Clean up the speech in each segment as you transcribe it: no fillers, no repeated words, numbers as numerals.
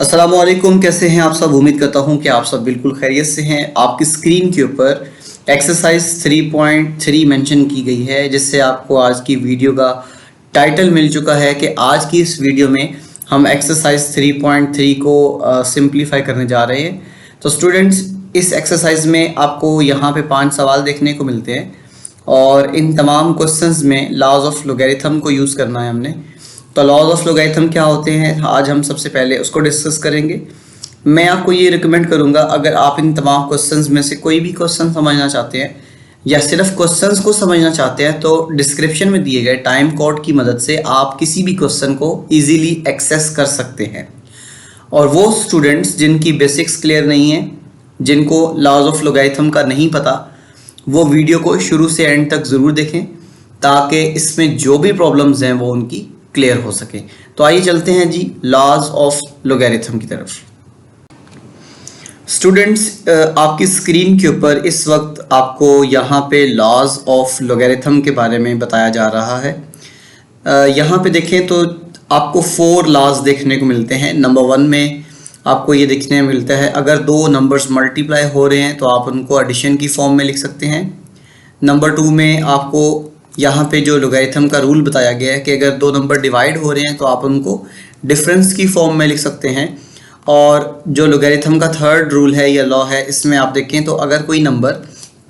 अस्सलामुअलैकुम, कैसे हैं आप सब। उम्मीद करता हूं कि आप सब बिल्कुल खैरियत से हैं। आपकी स्क्रीन के ऊपर एक्सरसाइज 3.3 मेंशन की गई है, जिससे आपको आज की वीडियो का टाइटल मिल चुका है कि आज की इस वीडियो में हम एक्सरसाइज 3.3 को सिंप्लीफाई करने जा रहे हैं। तो स्टूडेंट्स, इस एक्सरसाइज में आपको यहाँ पे 5 सवाल देखने को मिलते हैं और इन तमाम क्वेश्चंस में लॉज ऑफ लोगैरिथम को यूज़ करना है हमने। तो लॉज ऑफ लोगैरिथम क्या होते हैं, आज हम सबसे पहले उसको डिस्कस करेंगे। मैं आपको ये रिकमेंड करूंगा, अगर आप इन तमाम क्वेश्चंस में से कोई भी क्वेश्चन समझना चाहते हैं या सिर्फ क्वेश्चंस को समझना चाहते हैं, तो डिस्क्रिप्शन में दिए गए टाइम कोड की मदद से आप किसी भी क्वेश्चन को ईजीली एक्सेस कर सकते हैं। और वो स्टूडेंट्स जिनकी बेसिक्स क्लियर नहीं है, जिनको लॉज ऑफ लोगैरिथम का नहीं पता, वो वीडियो को शुरू से एंड तक ज़रूर देखें ताकि इसमें जो भी प्रॉब्लम्स हैं वो उनकी क्लियर हो सके। तो आइए चलते हैं जी लॉज ऑफ लोगैरिथम की तरफ। स्टूडेंट्स, आपकी स्क्रीन के ऊपर इस वक्त आपको यहाँ पे लॉज ऑफ लोगैरिथम के बारे में बताया जा रहा है। यहाँ पे देखें तो आपको 4 लॉज देखने को मिलते हैं। नंबर 1 में आपको ये देखने मिलता है, अगर 2 नंबर्स मल्टीप्लाई हो रहे हैं तो आप उनको एडिशन की फॉर्म में लिख सकते हैं। नंबर 2 में आपको यहाँ पे जो लोगैरिथम का रूल बताया गया है कि अगर 2 नंबर डिवाइड हो रहे हैं तो आप उनको डिफरेंस की फॉर्म में लिख सकते हैं। और जो लोगैरिथम का थर्ड रूल है या लॉ है, इसमें आप देखें तो अगर कोई नंबर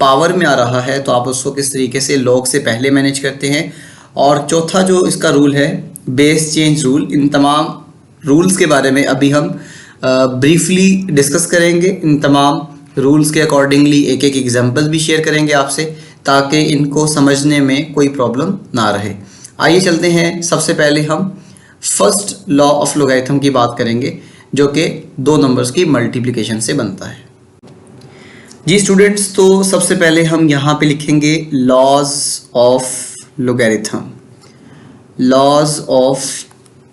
पावर में आ रहा है तो आप उसको किस तरीके से लॉग से पहले मैनेज करते हैं। और चौथा जो इसका रूल है, बेस चेंज रूल। इन तमाम रूल्स के बारे में अभी हम ब्रीफली डिस्कस करेंगे। इन तमाम रूल्स के अकॉर्डिंगली एक एक एग्जाम्पल भी शेयर करेंगे आपसे, ताकि इनको समझने में कोई प्रॉब्लम ना रहे। आइए चलते हैं, सबसे पहले हम फर्स्ट लॉ ऑफ लोगैरिथम की बात करेंगे, जो कि 2 नंबर्स की मल्टीप्लिकेशन से बनता है। जी स्टूडेंट्स, तो सबसे पहले हम यहाँ पे लिखेंगे laws of logarithm. Laws of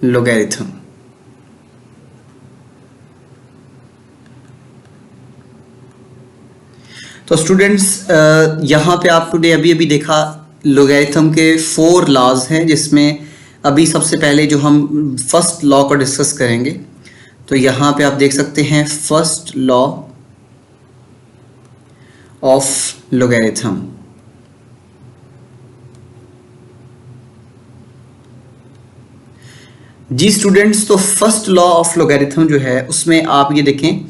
logarithm. तो स्टूडेंट्स, यहाँ पे आपने अभी देखा लोगैरिथम के 4 लॉज हैं, जिसमें अभी सबसे पहले जो हम फर्स्ट लॉ को डिस्कस करेंगे। तो यहाँ पे आप देख सकते हैं फर्स्ट लॉ ऑफ लोगैरिथम। जी स्टूडेंट्स, तो फर्स्ट लॉ ऑफ लोगैरिथम जो है उसमें आप ये देखें,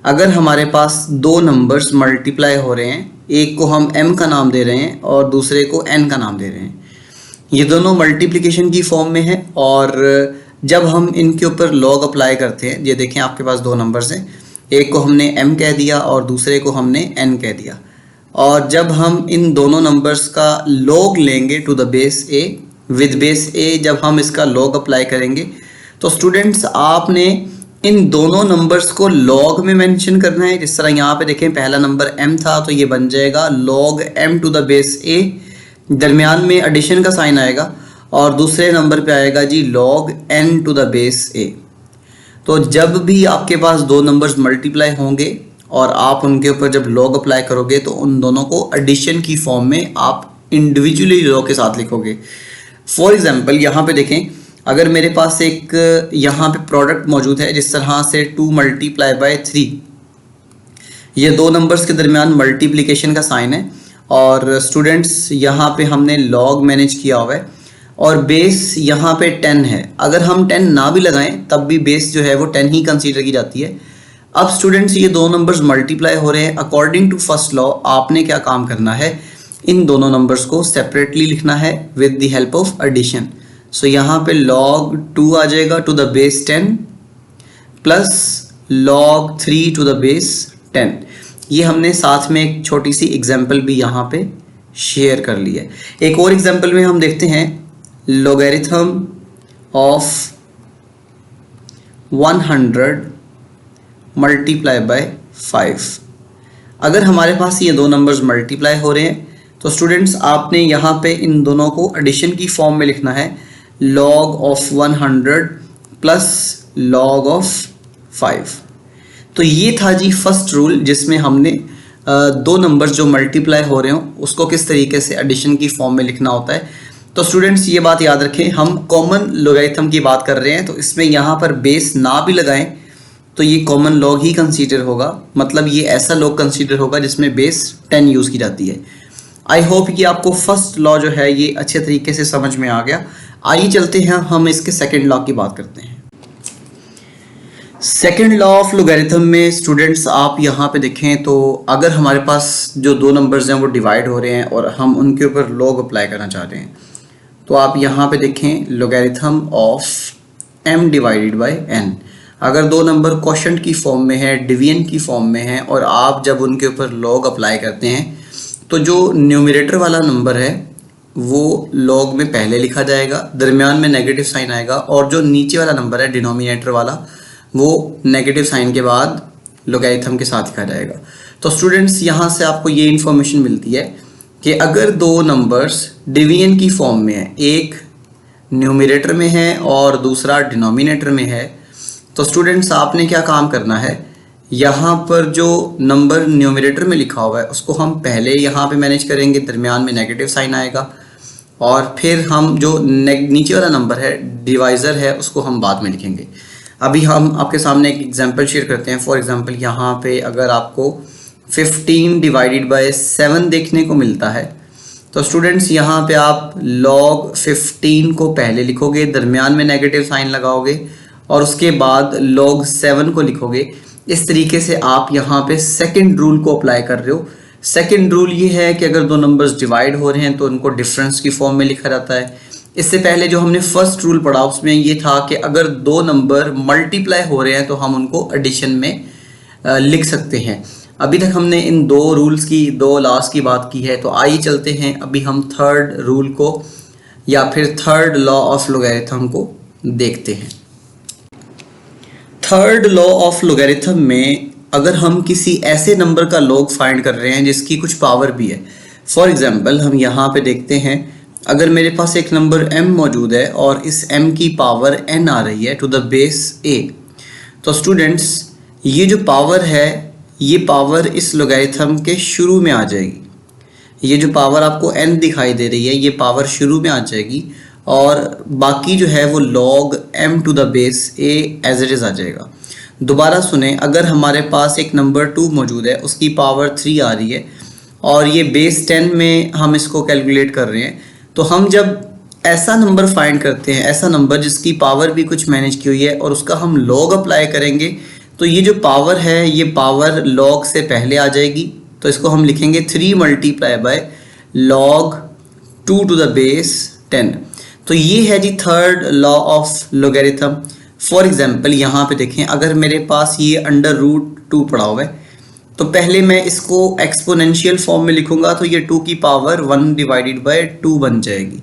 अगर हमारे पास 2 नंबर्स मल्टीप्लाई हो रहे हैं, एक को हम m का नाम दे रहे हैं और दूसरे को n का नाम दे रहे हैं, ये दोनों मल्टीप्लिकेशन की फॉर्म में है। और जब हम इनके ऊपर लॉग अप्लाई करते हैं, ये देखें आपके पास 2 नंबर्स हैं, एक को हमने m कह दिया और दूसरे को हमने n कह दिया। और जब हम इन दोनों नंबर्स का लॉग लेंगे to the base a with base a, जब हम इसका लॉग अप्लाई करेंगे तो स्टूडेंट्स आपने इन दोनों नंबर्स को लॉग में मेंशन करना है। जिस तरह यहाँ पे देखें, पहला नंबर m था तो ये बन जाएगा log m to the base a, दरमियान में एडिशन का साइन आएगा और दूसरे नंबर पे आएगा जी log n to the base a। तो जब भी आपके पास 2 नंबर्स मल्टीप्लाई होंगे और आप उनके ऊपर जब लॉग अप्लाई करोगे तो उन दोनों को एडिशन की फॉर्म में आप इंडिविजुअली लॉग के साथ लिखोगे। फॉर एग्जाम्पल यहाँ पे देखें, अगर मेरे पास एक यहाँ पे प्रोडक्ट मौजूद है, जिस तरह से 2 × 3, ये 2 नंबर्स के दरमियान मल्टीप्लिकेशन का साइन है। और स्टूडेंट्स यहाँ पे हमने लॉग मैनेज किया हुआ है और बेस यहाँ पे 10 है। अगर हम 10 ना भी लगाएं तब भी बेस जो है वो 10 ही कंसीडर की जाती है। अब स्टूडेंट्स, ये 2 नंबर्स मल्टीप्लाई हो रहे हैं। अकॉर्डिंग टू फर्स्ट लॉ आपने क्या काम करना है, इन दोनों नंबर्स को सेपरेटली लिखना है with the help of addition. So यहाँ पे log 2 आ जाएगा to the base 10 plus log 3 to the base 10। ये हमने साथ में एक छोटी सी एग्जांपल भी यहाँ पे शेयर कर ली है। एक और एग्जांपल में हम देखते हैं लोगैरिथम ऑफ 100 मल्टीप्लाई बाय 5। अगर हमारे पास ये 2 नंबर्स मल्टीप्लाई हो रहे हैं तो स्टूडेंट्स आपने यहाँ पे इन दोनों को एडिशन की फॉर्म में लिखना है, log of 100 plus log of 5। तो ये था जी फर्स्ट रूल, जिसमें हमने 2 नंबर्स जो मल्टीप्लाई हो रहे हो उसको किस तरीके से एडिशन की फॉर्म में लिखना होता है। तो स्टूडेंट्स ये बात याद रखें, हम कॉमन लोगैरिथम की बात कर रहे हैं, तो इसमें यहाँ पर बेस ना भी लगाएं तो ये कॉमन लॉग ही कंसीडर होगा, मतलब ये ऐसा लॉग कंसीडर होगा जिसमें बेस 10 यूज़ की जाती है। आई होप कि आपको फर्स्ट लॉ जो है ये अच्छे तरीके से समझ में आ गया। आइए चलते हैं हम इसके सेकंड लॉ की बात करते हैं। सेकंड लॉ ऑफ लॉगरिथम में स्टूडेंट्स आप यहाँ पे देखें तो अगर हमारे पास जो दो नंबर्स हैं वो डिवाइड हो रहे हैं और हम उनके ऊपर लॉग अप्लाई करना चाह रहे हैं, तो आप यहाँ पे देखें logarithm of m divided by n। अगर दो नंबर क्वोशंट की फॉर्म में है, डिवीजन की फॉर्म में है, और आप जब उनके ऊपर लॉग अप्लाई करते हैं तो जो न्यूमरेटर वाला नंबर है वो लॉग में पहले लिखा जाएगा, दरमियान में नेगेटिव साइन आएगा, और जो नीचे वाला नंबर है डिनोमिनेटर वाला वो नेगेटिव साइन के बाद लॉगरिथम के साथ लिखा जाएगा। तो स्टूडेंट्स यहाँ से आपको ये इन्फॉर्मेशन मिलती है कि अगर दो नंबर्स डिवीजन की फॉर्म में है, एक न्यूमरेटर में है और दूसरा डिनोमिनेटर में है, तो स्टूडेंट्स आपने क्या काम करना है, यहाँ पर जो नंबर न्यूमरेटर में लिखा हुआ है उसको हम पहले यहाँ पे मैनेज करेंगे, दरमियान में नेगेटिव साइन आएगा, और फिर हम जो नीचे वाला नंबर है डिवाइज़र है उसको हम बाद में लिखेंगे। अभी हम आपके सामने एक एग्जांपल शेयर करते हैं। फॉर एग्जांपल यहाँ पे अगर आपको 15 डिवाइडेड बाय 7 देखने को मिलता है, तो स्टूडेंट्स यहाँ पे आप log 15 को पहले लिखोगे, दरमियान में नेगेटिव साइन लगाओगे और उसके बाद log 7 को लिखोगे। इस तरीके से आप यहाँ पे सेकंड रूल को अप्लाई कर रहे हो। सेकंड रूल ये है कि अगर दो नंबर्स डिवाइड हो रहे हैं तो उनको डिफरेंस की फॉर्म में लिखा जाता है। इससे पहले जो हमने फर्स्ट रूल पढ़ा उसमें ये था कि अगर दो नंबर मल्टीप्लाई हो रहे हैं तो हम उनको एडिशन में लिख सकते हैं। अभी तक हमने इन दो रूल्स की, दो लॉस की बात की है, तो आइए चलते हैं अभी हम थर्ड रूल को या फिर थर्ड लॉ ऑफ लॉगरिथम को देखते हैं। थर्ड लॉ ऑफ लॉगरिथम में अगर हम किसी ऐसे नंबर का लॉग फाइंड कर रहे हैं जिसकी कुछ पावर भी है, फॉर एग्जांपल हम यहाँ पे देखते हैं अगर मेरे पास एक नंबर m मौजूद है और इस m की पावर n आ रही है टू द बेस a, तो स्टूडेंट्स ये जो पावर है ये पावर इस लॉगरिथम के शुरू में आ जाएगी। ये जो पावर आपको n दिखाई दे रही है ये पावर शुरू में आ जाएगी और बाकी जो है वो log m to the base a as it is आ जाएगा। दोबारा सुने, अगर हमारे पास एक नंबर 2 मौजूद है उसकी पावर 3 आ रही है और ये बेस 10 में हम इसको कैलकुलेट कर रहे हैं, तो हम जब ऐसा नंबर फाइंड करते हैं, ऐसा नंबर जिसकी पावर भी कुछ मैनेज की हुई है और उसका हम लॉग अप्लाई करेंगे, तो ये जो पावर है ये पावर लॉग से पहले आ जाएगी। तो इसको हम लिखेंगे 3 multiply by log 2 to the base 10। तो ये है जी third law of logarithm. For example यहाँ पे देखें, अगर मेरे पास ये √2 पड़ा हुआ है तो पहले मैं इसको एक्सपोनेंशियल फॉर्म में लिखूंगा, तो ये 2 की पावर 1 डिवाइडेड बाय 2 बन जाएगी।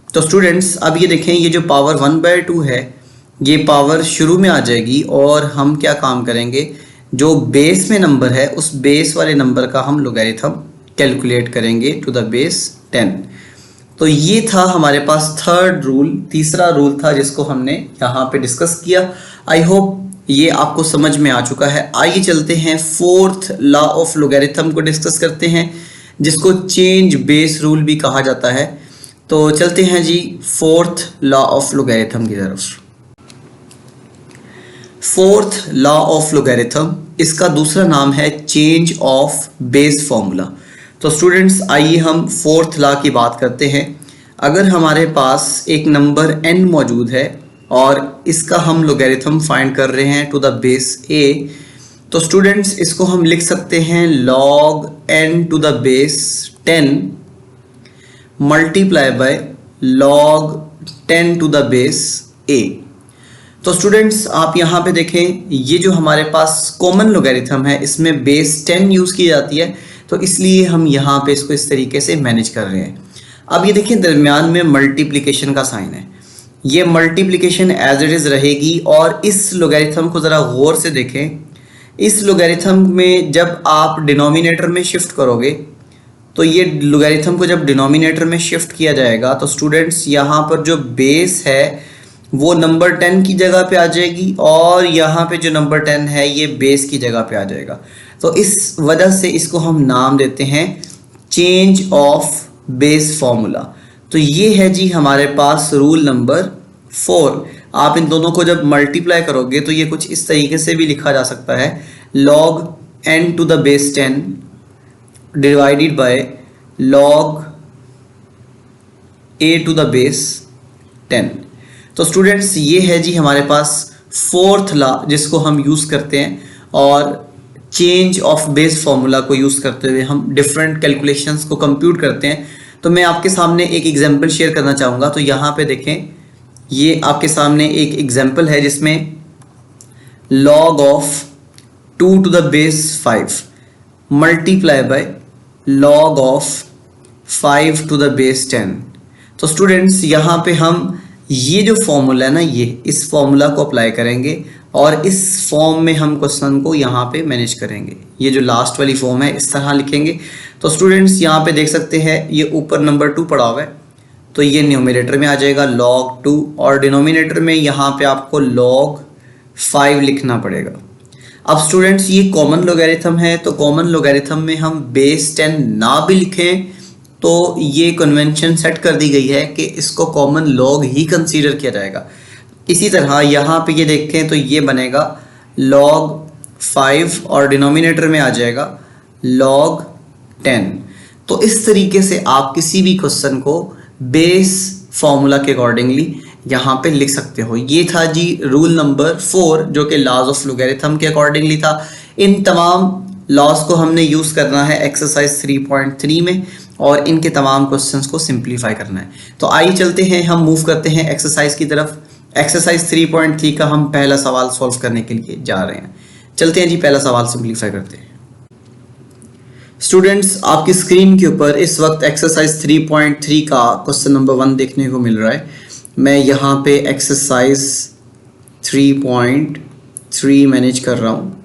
तो स्टूडेंट्स अब ये देखें, ये जो पावर 1/2 है ये पावर शुरू में आ जाएगी और हम क्या काम करेंगे, जो बेस में नंबर है उस बेस वाले नंबर का हम लॉगरिथम कैलकुलेट करेंगे टू द बेस 10। तो ये था हमारे पास थर्ड रूल, तीसरा रूल था जिसको हमने यहाँ पे डिस्कस किया। आई होप ये आपको समझ में आ चुका है। आइए चलते हैं फोर्थ लॉ ऑफ लॉगरिथम को डिस्कस करते हैं, जिसको चेंज बेस रूल भी कहा जाता है। तो चलते हैं जी फोर्थ लॉ ऑफ लॉगरिथम की तरफ। फोर्थ लॉ ऑफ लॉगरिथम, इसका दूसरा नाम है चेंज ऑफ बेस फॉर्मूला। तो स्टूडेंट्स आइए हम फोर्थ लॉ की बात करते हैं। अगर हमारे पास एक नंबर n मौजूद है और इसका हम लॉगरिथम फाइंड कर रहे हैं टू द बेस a, तो स्टूडेंट्स इसको हम लिख सकते हैं log n to the base 10 multiply by log 10 to the base a। तो स्टूडेंट्स आप यहाँ पे देखें, ये जो हमारे पास कॉमन लॉगरिथम है इसमें बेस 10 यूज़ की जाती है, तो इसलिए हम यहाँ पे इसको इस तरीके से मैनेज कर रहे हैं। अब ये देखिए दरमियान में मल्टीप्लिकेशन का साइन है, ये मल्टीप्लिकेशन एज इट इज़ रहेगी। और इस लॉगरिथम को ज़रा गौर से देखें, इस लॉगरिथम में जब आप डिनोमिनेटर में शिफ्ट करोगे तो ये लॉगरिथम को जब डिनोमिनेटर में शिफ्ट किया जाएगा तो स्टूडेंट्स यहाँ पर जो बेस है वो नंबर 10 की जगह पे आ जाएगी और यहाँ पे जो नंबर 10 है ये बेस की जगह पे आ जाएगा। तो इस वजह से इसको हम नाम देते हैं चेंज ऑफ बेस फॉर्मूला। तो ये है जी हमारे पास रूल नंबर 4। आप इन दोनों को जब मल्टीप्लाई करोगे तो ये कुछ इस तरीके से भी लिखा जा सकता है, log n to the base 10 divided by log a to the base 10। तो स्टूडेंट्स ये है जी हमारे पास फोर्थ लॉ जिसको हम यूज़ करते हैं, और चेंज ऑफ बेस फॉर्मूला को यूज़ करते हुए हम डिफरेंट कैलकुलेशंस को कंप्यूट करते हैं। तो मैं आपके सामने एक एग्जांपल शेयर करना चाहूँगा। तो यहाँ पे देखें, ये आपके सामने एक एग्जांपल है जिसमें log of 2 to the base 5 multiply by log of 5 to the base 10। तो स्टूडेंट्स यहाँ पे हम ये जो फॉर्मूला है ना, ये इस फॉर्मूला को अप्लाई करेंगे और इस फॉर्म में हम क्वेश्चन को यहाँ पे मैनेज करेंगे। ये जो लास्ट वाली फॉर्म है इस तरह लिखेंगे। तो स्टूडेंट्स यहाँ पे देख सकते हैं ये ऊपर नंबर 2 पड़ा हुआ है, तो ये न्यूमरेटर में आ जाएगा log 2, और डिनोमिनेटर में यहाँ पे आपको log 5 लिखना पड़ेगा। अब स्टूडेंट्स ये कॉमन लोगैरिथम है, तो कॉमन लोगैरिथम में हम बेस 10 ना भी लिखें तो ये कन्वेंशन सेट कर दी गई है कि इसको कॉमन लॉग ही कंसीडर किया जाएगा। इसी तरह यहाँ पे ये देखें तो ये बनेगा log 5 और डिनोमिनेटर में आ जाएगा log 10। तो इस तरीके से आप किसी भी क्वेश्चन को बेस फॉर्मूला के अकॉर्डिंगली यहाँ पे लिख सकते हो। ये था जी रूल नंबर 4 जो कि लॉज ऑफ लोगैरिथम के अकॉर्डिंगली था। इन तमाम लॉज को हमने यूज़ करना है एक्सरसाइज 3.3 में, और इनके तमाम क्वेश्चंस को सिंप्लीफाई करना है। तो आइए चलते हैं, हम मूव करते हैं एक्सरसाइज की तरफ। एक्सरसाइज 3.3 का हम पहला सवाल सॉल्व करने के लिए जा रहे हैं। चलते हैं जी, पहला सवाल सिंप्लीफाई करते हैं। स्टूडेंट्स, आपकी स्क्रीन के ऊपर इस वक्त एक्सरसाइज 3.3 का क्वेश्चन नंबर 1 देखने को मिल रहा है। मैं यहाँ पे एक्सरसाइज 3.3 मैनेज कर रहा हूँ।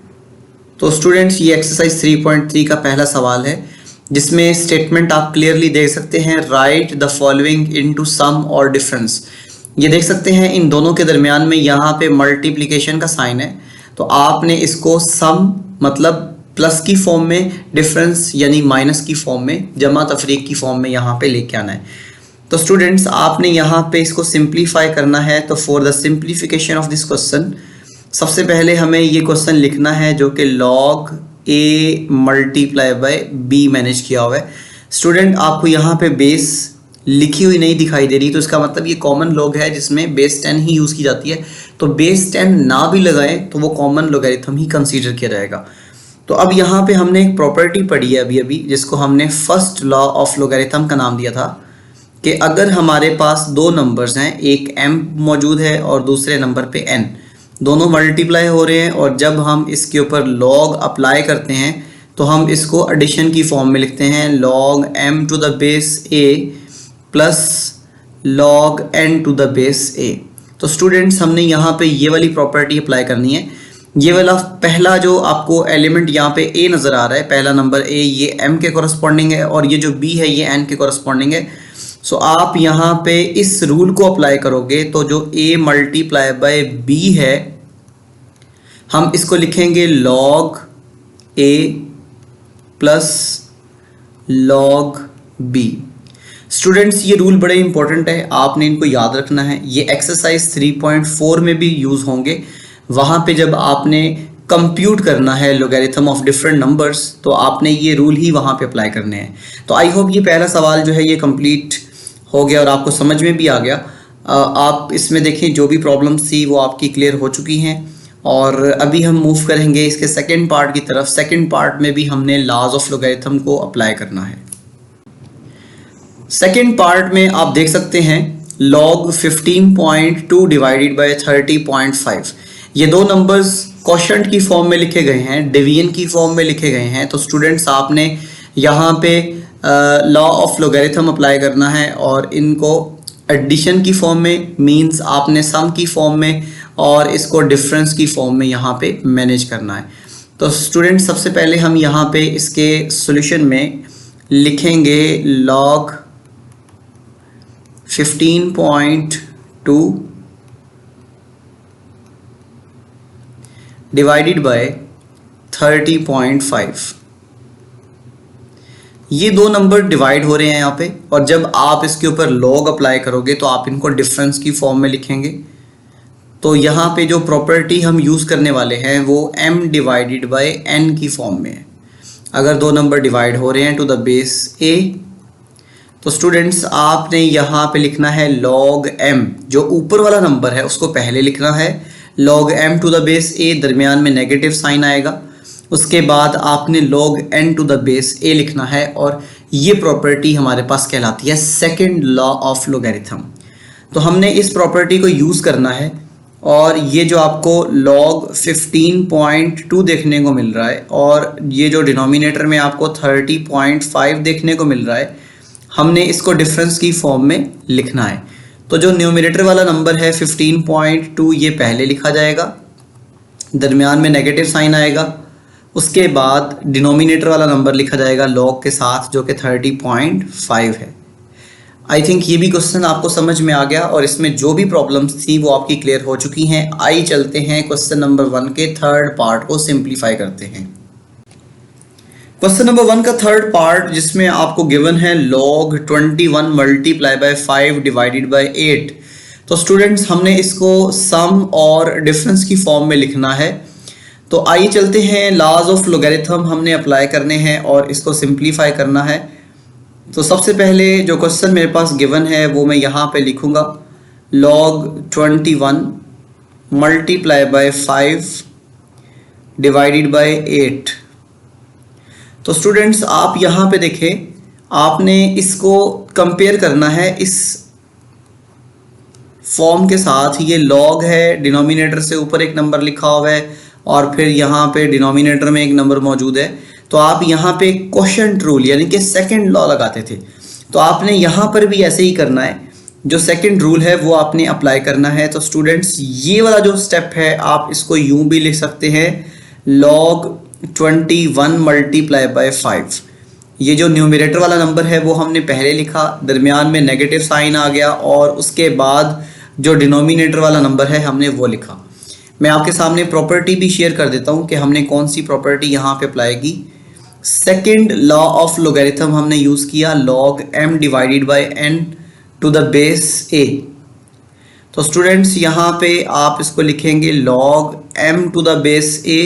तो स्टूडेंट्स, ये एक्सरसाइज 3.3 का पहला सवाल है जिसमें स्टेटमेंट आप क्लियरली देख सकते हैं, right the following into some और डिफरेंस। ये देख सकते हैं इन दोनों के दरमियान में यहाँ पे मल्टीप्लिकेशन का साइन है, तो आपने इसको सम मतलब प्लस की फॉर्म में, डिफरेंस यानी माइनस की फॉर्म में, जमा तफरीक की फॉर्म में यहाँ पे लेके आना है। तो स्टूडेंट्स, आपने यहाँ पे इसको सिंप्लीफाई करना है। तो for the simplification of this question सबसे पहले हमें ये क्वेश्चन लिखना है जो कि log a multiply by b manage किया हुआ है। स्टूडेंट, आपको यहाँ पे बेस लिखी हुई नहीं दिखाई दे रही, तो इसका मतलब ये कॉमन लॉग है जिसमें बेस 10 ही यूज़ की जाती है। तो बेस 10 ना भी लगाएं तो वो कॉमन लोगैरिथम ही कंसीडर किया जाएगा। तो अब यहाँ पे हमने एक प्रॉपर्टी पढ़ी है अभी अभी, जिसको हमने फर्स्ट लॉ ऑफ लोगैरिथम का नाम दिया था, कि अगर हमारे पास दो नंबर्स हैं, एक m मौजूद है और दूसरे नंबर पे n, दोनों मल्टीप्लाई हो रहे हैं, और जब हम इसके ऊपर log अप्लाई करते हैं तो हम इसको एडिशन की फॉर्म में लिखते हैं, log m to the base a plus log n to the base a। तो स्टूडेंट्स, हमने यहाँ पे ये वाली प्रॉपर्टी अप्लाई करनी है। ये वाला पहला जो आपको एलिमेंट यहाँ पे a नज़र आ रहा है, पहला नंबर a, ये m के कॉरस्पॉन्डिंग है, और ये जो b है ये n के कॉरस्पॉन्डिंग है। सो आप यहाँ पे इस रूल को अप्लाई करोगे तो जो a मल्टीप्लाई बाय b है, हम इसको लिखेंगे log a plus log b। Students, ये रूल बड़े इंपॉर्टेंट है, आपने इनको याद रखना है। ये एक्सरसाइज 3.4 में भी यूज़ होंगे। वहाँ पे जब आपने कंप्यूट करना है लोगैरिथम ऑफ डिफरेंट नंबर्स, तो आपने ये रूल ही वहाँ पे अप्लाई करने हैं। तो आई होप ये पहला सवाल जो है ये कंप्लीट हो गया और आपको समझ में भी आ गया। आप इसमें देखें जो भी प्रॉब्लम्स थी वो आपकी क्लियर हो चुकी हैं, और अभी हम मूव करेंगे इसके सेकेंड पार्ट की तरफ। सेकेंड पार्ट में भी हमने लॉज ऑफ लोगैरिथम को अप्लाई करना है। सेकेंड पार्ट में आप देख सकते हैं log 15.2 डिवाइडेड बाय 30.5। ये दो नंबर्स क्वोशंट की फॉर्म में लिखे गए हैं, डिवीजन की फॉर्म में लिखे गए हैं। तो स्टूडेंट्स, आपने यहाँ पे लॉ ऑफ लोगैरिथम अप्लाई करना है, और इनको एडिशन की फॉर्म में, मींस आपने सम की फॉर्म में, और इसको डिफरेंस की फॉर्म में यहाँ पे मैनेज करना है। तो स्टूडेंट, सबसे पहले हम यहाँ पे इसके सॉल्यूशन में लिखेंगे log 15.2 डिवाइडेड बाय 30.5। ये दो नंबर डिवाइड हो रहे हैं यहाँ पे, और जब आप इसके ऊपर log अप्लाई करोगे तो आप इनको डिफरेंस की फॉर्म में लिखेंगे। तो यहाँ पे जो प्रॉपर्टी हम यूज़ करने वाले हैं वो m डिवाइडेड बाय n की फॉर्म में है। अगर दो नंबर डिवाइड हो रहे हैं टू द बेस a, तो स्टूडेंट्स आपने यहाँ पे लिखना है log m, जो ऊपर वाला नंबर है उसको पहले लिखना है log m to the base a, दरमियान में नेगेटिव साइन आएगा। उसके बाद आपने log n to the base a लिखना है और ये प्रॉपर्टी हमारे पास कहलाती है सेकंड लॉ ऑफ लोगैरिथम। तो हमने इस प्रॉपर्टी को यूज़ करना है और ये जो आपको log 15.2 देखने को मिल रहा है और ये जो डिनोमिनेटर में आपको 30.5 देखने को मिल रहा है, हमने इसको डिफरेंस की फॉर्म में लिखना है। तो जो न्यूमरेटर वाला नंबर है 15.2 ये पहले लिखा जाएगा, दरमियान में नेगेटिव साइन आएगा। उसके बाद डिनोमिनेटर वाला नंबर लिखा जाएगा log के साथ जो कि 30.5 है। आई थिंक ये भी क्वेश्चन आपको समझ में आ गया और इसमें जो भी प्रॉब्लम्स थी वो आपकी क्लियर हो चुकी हैं। आइए चलते हैं क्वेश्चन नंबर 1 के थर्ड पार्ट को सिंप्लीफाई करते हैं। क्वेश्चन नंबर 1 का थर्ड पार्ट जिसमें आपको गिवन है log 21 multiply by 5 divided by 8। तो स्टूडेंट्स हमने इसको सम और डिफरेंस की फॉर्म में लिखना है। तो आइए चलते हैं, लॉज ऑफ लोगैरिथम हमने अप्लाई करने हैं और इसको सिंप्लीफाई करना है। तो सबसे पहले जो क्वेश्चन मेरे पास गिवन है वो मैं यहाँ पे लिखूँगा log 21 multiply by 5 divided by 8। तो स्टूडेंट्स आप यहाँ पे देखें, आपने इसको कंपेयर करना है इस फॉर्म के साथ। ये log है, डिनोमिनेटर से ऊपर एक नंबर लिखा हुआ है और फिर यहाँ पे डिनोमिनेटर में एक नंबर मौजूद है। तो आप यहाँ पे क्वोशिएंट रूल यानी कि सेकंड लॉ लगाते थे, तो आपने यहाँ पर भी ऐसे ही करना है। जो सेकंड रूल है वो आपने अप्लाई करना है। तो स्टूडेंट्स ये वाला जो स्टेप है आप इसको यूं भी लिख सकते हैं log 21 मल्टीप्लाई बाय 5। ये जो न्यूमरेटर वाला नंबर है वो हमने पहले लिखा, दरमियान में नेगेटिव साइन आ गया और उसके बाद जो डिनोमिनेटर वाला नंबर है हमने वो लिखा। मैं आपके सामने प्रॉपर्टी भी शेयर कर देता हूँ कि हमने कौन सी प्रॉपर्टी यहाँ पे अप्लाई की। सेकेंड लॉ ऑफ लोगैरिथम हमने यूज़ किया log m divided by n to the base a। तो स्टूडेंट्स यहाँ पे आप इसको लिखेंगे log m to the base a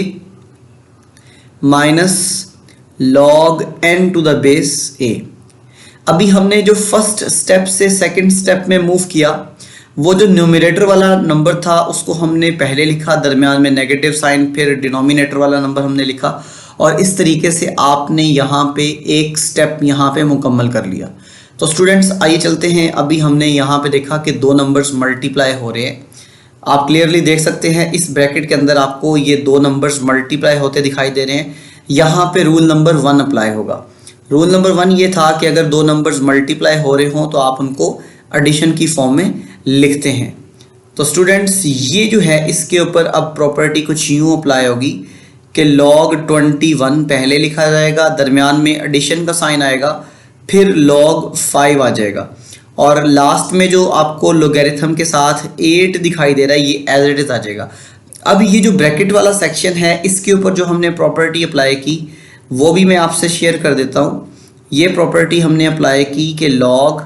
minus log n to the base a। अभी हमने जो फर्स्ट स्टेप से सेकंड स्टेप में मूव किया, वो जो न्यूमरेटर वाला नंबर था उसको हमने पहले लिखा, दरमियान में नेगेटिव साइन, फिर डिनोमिनेटर वाला नंबर हमने लिखा और इस तरीके से आपने यहाँ पे एक स्टेप यहाँ पे मुकम्मल कर लिया। तो स्टूडेंट्स आइए चलते हैं, अभी हमने यहाँ पे देखा कि दो नंबर्स मल्टीप्लाई हो रहे हैं। आप क्लियरली देख सकते हैं इस ब्रैकेट के अंदर आपको ये दो नंबर्स मल्टीप्लाई होते दिखाई दे रहे हैं। यहाँ पे रूल नंबर 1 अप्लाई होगा। रूल नंबर 1 ये था कि अगर दो नंबर्स मल्टीप्लाई हो रहे हों तो आप उनको एडिशन की फॉर्म में लिखते हैं। तो स्टूडेंट्स ये जो है इसके ऊपर अब प्रॉपर्टी कुछ यूँ अप्लाई होगी कि log 21 पहले लिखा जाएगा, दरमियान में एडिशन का साइन आएगा, फिर log 5 आ जाएगा और लास्ट में जो आपको लोगैरिथम के साथ 8 दिखाई दे रहा है ये एज इट इज आ जाएगा। अब ये जो ब्रैकेट वाला सेक्शन है इसके ऊपर जो हमने प्रॉपर्टी अप्लाई की वो भी मैं आपसे शेयर कर देता हूँ। ये प्रॉपर्टी हमने अप्लाई की कि log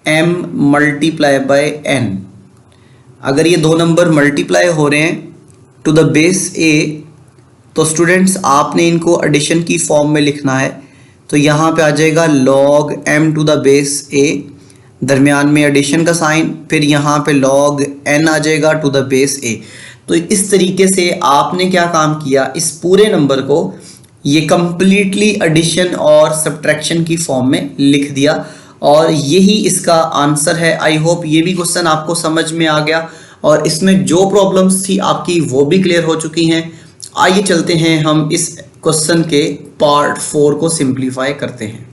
m multiply by n। अगर ये दो नंबर मल्टीप्लाई हो रहे हैं टू द बेस a, तो स्टूडेंट्स आपने इनको एडिशन की फॉर्म में लिखना है। तो यहाँ पे आ जाएगा log m to the base a, दरमियान में एडिशन का साइन, फिर यहाँ पे log n आ जाएगा टू द बेस a। तो इस तरीके से आपने क्या काम किया, इस पूरे नंबर को ये कम्प्लीटली एडिशन और सब्ट्रैक्शन की फॉर्म में लिख दिया और यही इसका आंसर है। आई होप ये भी क्वेश्चन आपको समझ में आ गया और इसमें जो प्रॉब्लम्स थी आपकी वो भी क्लियर हो चुकी हैं। आइए चलते हैं हम इस क्वेश्चन के पार्ट 4 को सिंप्लीफाई करते हैं।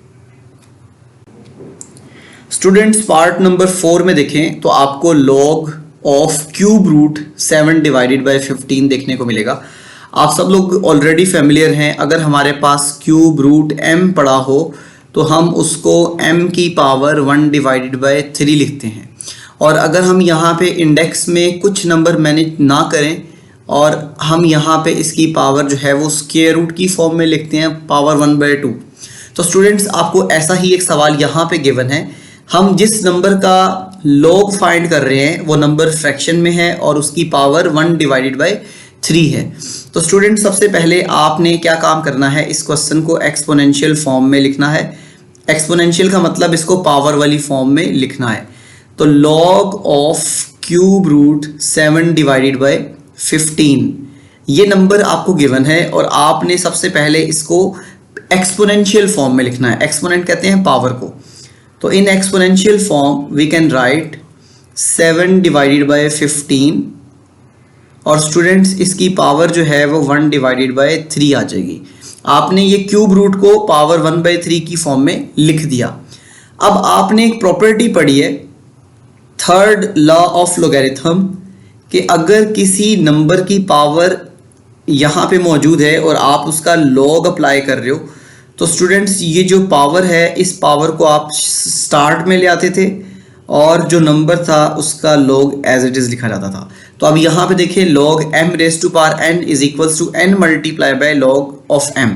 स्टूडेंट्स पार्ट नंबर 4 में देखें तो आपको log of cube root 7 divided by 15 देखने को मिलेगा। आप सब लोग ऑलरेडी फेमिलियर हैं, अगर हमारे पास क्यूब रूट m पड़ा हो तो हम उसको m की पावर 1 डिवाइडेड बाय 3 लिखते हैं। और अगर हम यहाँ पे इंडेक्स में कुछ नंबर मैनेज ना करें और हम यहाँ पे इसकी पावर जो है वो स्क्वायर रूट की फॉर्म में लिखते हैं, पावर 1/2। तो स्टूडेंट्स आपको ऐसा ही एक सवाल यहाँ पे गिवन है। हम जिस नंबर का log फाइंड कर रहे हैं, वो नंबर फ्रैक्शन में है और उसकी पावर 1/3 है। तो स्टूडेंट सबसे पहले आपने क्या काम करना है, इस क्वेश्चन को एक्सपोनेंशियल फॉर्म में लिखना है। एक्सपोनेंशियल का मतलब इसको पावर वाली फॉर्म में लिखना है। तो log ऑफ क्यूब रूट 7/15 ये नंबर आपको गिवन है और आपने सबसे पहले इसको एक्सपोनेंशियल फॉर्म में लिखना है। एक्सपोनेंट कहते हैं पावर को। तो in exponential form we can write 7/15 और स्टूडेंट्स इसकी पावर जो है वो 1/3 आ जाएगी। आपने ये क्यूब रूट को पावर 1/3 की फॉर्म में लिख दिया। अब आपने एक प्रॉपर्टी पढ़ी है, थर्ड लॉ ऑफ लोगैरिथम, कि अगर किसी नंबर की पावर यहाँ पे मौजूद है और आप उसका लॉग अप्लाई कर रहे हो, तो स्टूडेंट्स ये जो पावर है इस पावर को आप स्टार्ट में ले आते थे और जो नंबर था उसका लॉग एज इट इज़ लिखा जाता था। तो अब यहाँ पे देखिए log m⁻n is equals to n multiply by log of m।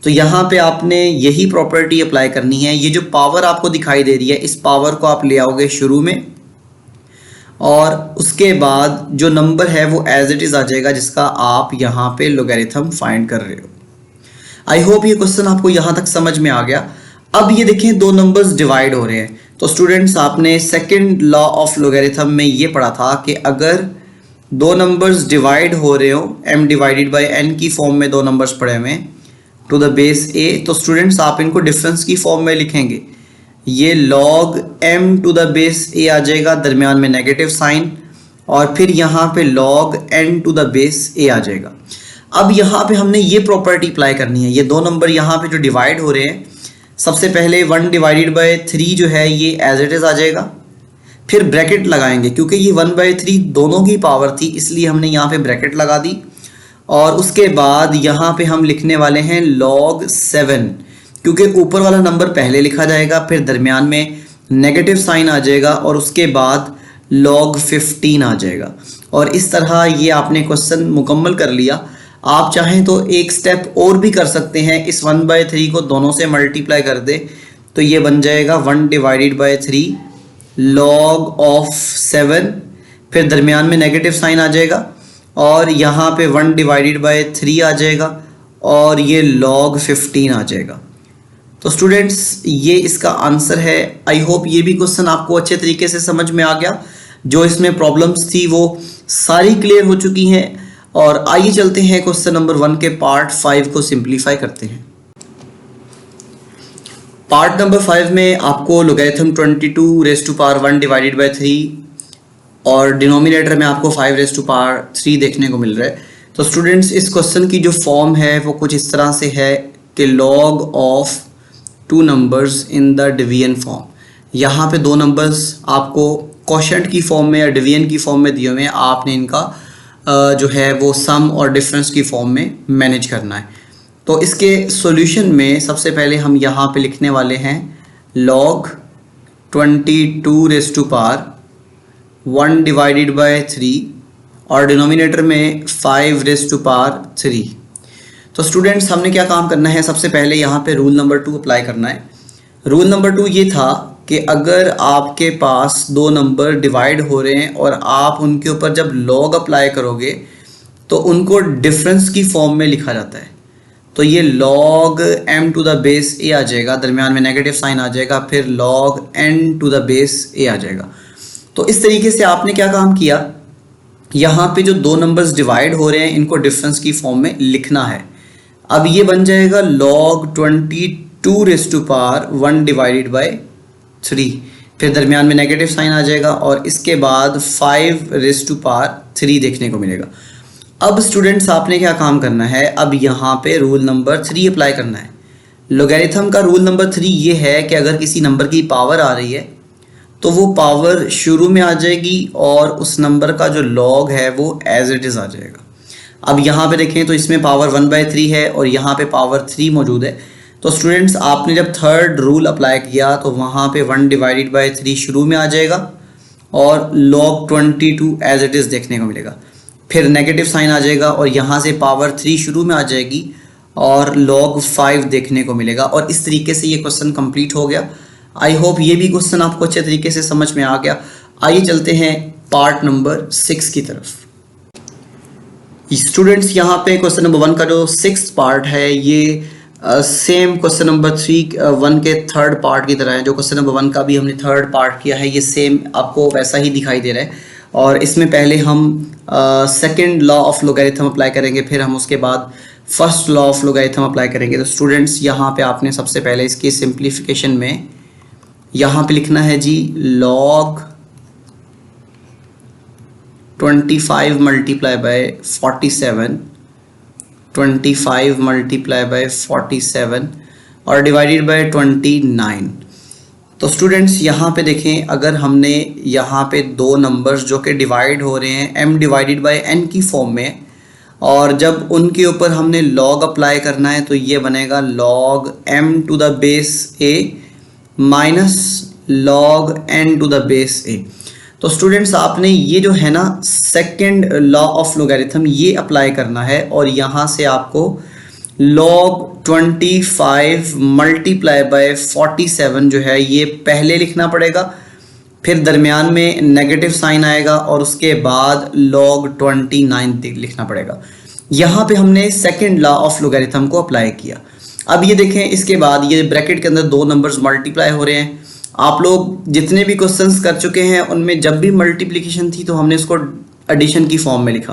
तो यहाँ पे आपने यही प्रॉपर्टी अप्लाई करनी है। ये जो पावर आपको दिखाई दे रही है इस पावर को आप ले आओगे शुरू में और उसके बाद जो नंबर है वो एज इट इज़ आ जाएगा जिसका आप यहाँ पे लोगैरिथम फाइंड कर रहे हो। आई होप ये क्वेश्चन आपको यहाँ तक समझ में आ गया। अब ये देखें दो नंबर्स डिवाइड हो रहे हैं। तो स्टूडेंट्स आपने सेकंड लॉ ऑफ लोगैरिथम में ये पढ़ा था कि अगर दो नंबर्स डिवाइड हो रहे हो m/n की फॉर्म में दो नंबर्स पड़े हुए हैं टू द बेस a, तो स्टूडेंट्स आप इनको डिफरेंस की फॉर्म में लिखेंगे। ये log m to the base a आ जाएगा, दरमियान में नेगेटिव साइन, और फिर यहाँ पे log n to the base a आ जाएगा। अब यहाँ पे हमने ये प्रॉपर्टी अप्लाई करनी है। ये दो नंबर यहाँ पे जो डिवाइड हो रहे हैं, सबसे पहले 1/3 जो है ये एज इट इज़ आ जाएगा, फिर ब्रैकेट लगाएंगे क्योंकि ये 1/3 दोनों की पावर थी इसलिए हमने यहाँ पे ब्रैकेट लगा दी। और उसके बाद यहाँ पे हम लिखने वाले हैं log 7, क्योंकि ऊपर वाला नंबर पहले लिखा जाएगा, फिर दरमियान में नेगेटिव साइन आ जाएगा और उसके बाद log 15 आ जाएगा। और इस तरह ये आपने क्वेश्चन मुकम्मल कर लिया। आप चाहें तो एक स्टेप और भी कर सकते हैं, इस 1/3 को दोनों से मल्टीप्लाई कर दे तो ये बन जाएगा 1/3 log ऑफ 7, फिर दरमियान में नेगेटिव साइन आ जाएगा और यहाँ पे 1/3 आ जाएगा और ये log 15 आ जाएगा। तो स्टूडेंट्स ये इसका आंसर है। आई होप ये भी क्वेश्चन आपको अच्छे तरीके से समझ में आ गया। जो इसमें प्रॉब्लम्स थी वो सारी क्लियर हो चुकी हैं। और आइए चलते हैं क्वेश्चन नंबर 1 के पार्ट 5 को सिंप्लीफाई करते हैं। पार्ट नंबर 5 में आपको लोगैरिथम 22⁻1/3 और डिनोमिनेटर में आपको 5⁻3 देखने को मिल रहा है। तो स्टूडेंट्स इस क्वेश्चन की जो फॉर्म है वो कुछ इस तरह से है कि log of 2 numbers in the division form. यहाँ पे दो नंबर्स आपको क्वोशंट की फॉर्म में या डिवीजन की फॉर्म में दिए हुए हैं, आपने इनका जो है वो सम और डिफरेंस की फॉर्म में मैनेज करना है। तो इसके सॉल्यूशन में सबसे पहले हम यहाँ पे लिखने वाले हैं log 22⁻1/3 और डिनोमिनेटर में 5⁻3। तो स्टूडेंट्स हमने क्या काम करना है, सबसे पहले यहाँ पे रूल नंबर 2 अप्लाई करना है। रूल नंबर 2 ये था कि अगर आपके पास दो नंबर डिवाइड हो रहे हैं और आप उनके ऊपर जब log अप्लाई करोगे तो उनको डिफरेंस की फॉर्म में लिखा जाता है। तो ये log m to the base a आ जाएगा, दरमियान में नेगेटिव साइन आ जाएगा, फिर log n to the base a आ जाएगा। तो इस तरीके से आपने क्या काम किया, यहाँ पे जो दो नंबर्स डिवाइड हो रहे हैं इनको डिफरेंस की फॉर्म में लिखना है। अब ये बन जाएगा log 22⁻1/3, फिर दरमियान में नेगेटिव साइन आ जाएगा और इसके बाद 5⁻3 देखने को मिलेगा। अब स्टूडेंट्स आपने क्या काम करना है, अब यहाँ पे रूल नंबर 3 अप्लाई करना है। लोगैरिथम का रूल नंबर 3 ये है कि अगर किसी नंबर की पावर आ रही है तो वो पावर शुरू में आ जाएगी और उस नंबर का जो log है वो एज इट इज़ आ जाएगा। अब यहाँ पे देखें तो इसमें पावर 1/3 है और यहाँ पे पावर 3 मौजूद है। तो स्टूडेंट्स आपने जब थर्ड रूल अप्लाई किया तो वहाँ पे 1/3 शुरू में आ जाएगा और log 22 एज इट इज़ देखने को मिलेगा, फिर नेगेटिव साइन आ जाएगा और यहाँ से पावर 3 शुरू में आ जाएगी और log 5 देखने को मिलेगा। और इस तरीके से ये क्वेश्चन कंप्लीट हो गया। आई होप ये भी क्वेश्चन आपको अच्छे तरीके से समझ में आ गया। आइए चलते हैं पार्ट नंबर 6 की तरफ। स्टूडेंट्स यहाँ पे क्वेश्चन नंबर 1 का जो 6th पार्ट है ये सेम क्वेश्चन नंबर 1 के थर्ड पार्ट की तरह है। जो क्वेश्चन नंबर 1 का भी हमने थर्ड पार्ट किया है ये सेम आपको वैसा ही दिखाई दे रहा है। और इसमें पहले हम second law of logarithm apply करेंगे, फिर हम उसके बाद first law of logarithm apply करेंगे। तो स्टूडेंट्स यहाँ पे आपने सबसे पहले इसकी सिंप्लीफिकेशन में यहाँ पे लिखना है जी log 25 multiply by 47, 25 multiply by 47 और डिवाइडेड बाय 29। तो स्टूडेंट्स यहाँ पे देखें, अगर हमने यहाँ पे दो नंबर्स जो कि डिवाइड हो रहे हैं m डिवाइडेड बाय n की फॉर्म में, और जब उनके ऊपर हमने log अप्लाई करना है तो ये बनेगा log m to the base a minus log n to the base a। तो स्टूडेंट्स आपने ये जो है ना सेकंड लॉ ऑफ लोगैरिथम ये अप्लाई करना है, और यहाँ से आपको log 25 मल्टीप्लाई बाय 47 जो है ये पहले लिखना पड़ेगा, फिर दरमियान में नेगेटिव साइन आएगा और उसके बाद log 29 लिखना पड़ेगा। यहाँ पे हमने सेकंड लॉ ऑफ लोगैरिथम को अप्लाई किया। अब ये देखें, इसके बाद ये ब्रैकेट के अंदर दो नंबर्स मल्टीप्लाई हो रहे हैं। आप लोग जितने भी क्वेश्चंस कर चुके हैं उनमें जब भी मल्टीप्लिकेशन थी तो हमने इसको एडिशन की फॉर्म में लिखा।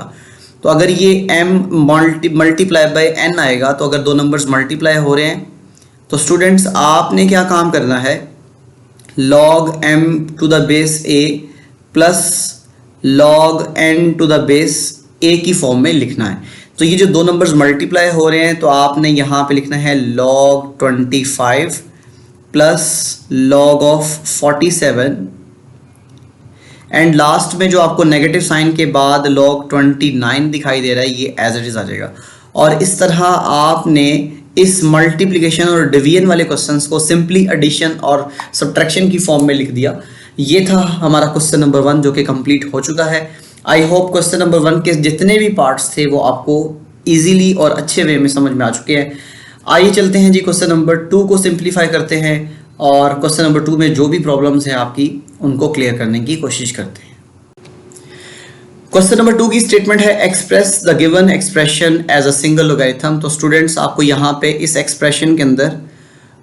तो अगर ये m मल्टीप्लाई बाय n आएगा, तो अगर दो नंबर्स मल्टीप्लाई हो रहे हैं तो स्टूडेंट्स आपने क्या काम करना है, log m to the base a plus log n to the base a की फॉर्म में लिखना है। तो ये जो दो नंबर्स मल्टीप्लाई हो रहे हैं तो आपने यहाँ पे लिखना है log 25 plus log of 47, and last में जो आपको नेगेटिव साइन के बाद log 29 दिखाई दे रहा है ये एज इट इज आ जाएगा। और इस तरह आपने इस मल्टीप्लिकेशन और डिवीजन वाले क्वेश्चंस को सिंपली एडिशन और सब्ट्रैक्शन की फॉर्म में लिख दिया। ये था हमारा क्वेश्चन नंबर 1 जो कि कंप्लीट हो चुका है। आई होप क्वेश्चन नंबर 1 के जितने भी पार्ट्स थे वो आपको इजीली और अच्छे वे में समझ में आ चुके हैं। आइए चलते हैं जी क्वेश्चन नंबर 2 को सिंप्लीफाई करते हैं, और क्वेश्चन नंबर 2 में जो भी प्रॉब्लम्स हैं आपकी उनको क्लियर करने की कोशिश करते हैं। क्वेश्चन नंबर 2 की स्टेटमेंट है express the given expression as a single logarithm. तो स्टूडेंट्स आपको यहाँ पे इस एक्सप्रेशन के अंदर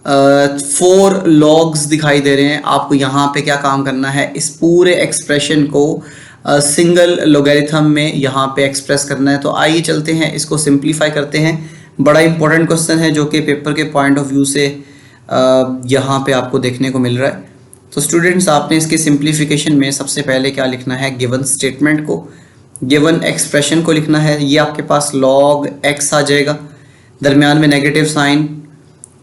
4 लॉग्स दिखाई दे रहे हैं। आपको यहाँ पे क्या काम करना है, इस पूरे एक्सप्रेशन को सिंगल लोगैरिथम में यहाँ पे एक्सप्रेस करना है। तो आइए चलते हैं इसको सिंप्लीफाई करते हैं। बड़ा इंपॉर्टेंट क्वेश्चन है जो कि पेपर के पॉइंट ऑफ व्यू से यहाँ पे आपको देखने को मिल रहा है। तो स्टूडेंट्स आपने इसके सिंप्लीफिकेशन में सबसे पहले क्या लिखना है, गिवन स्टेटमेंट को, गिवन एक्सप्रेशन को लिखना है। ये आपके पास log x आ जाएगा, दरमियान में नेगेटिव साइन,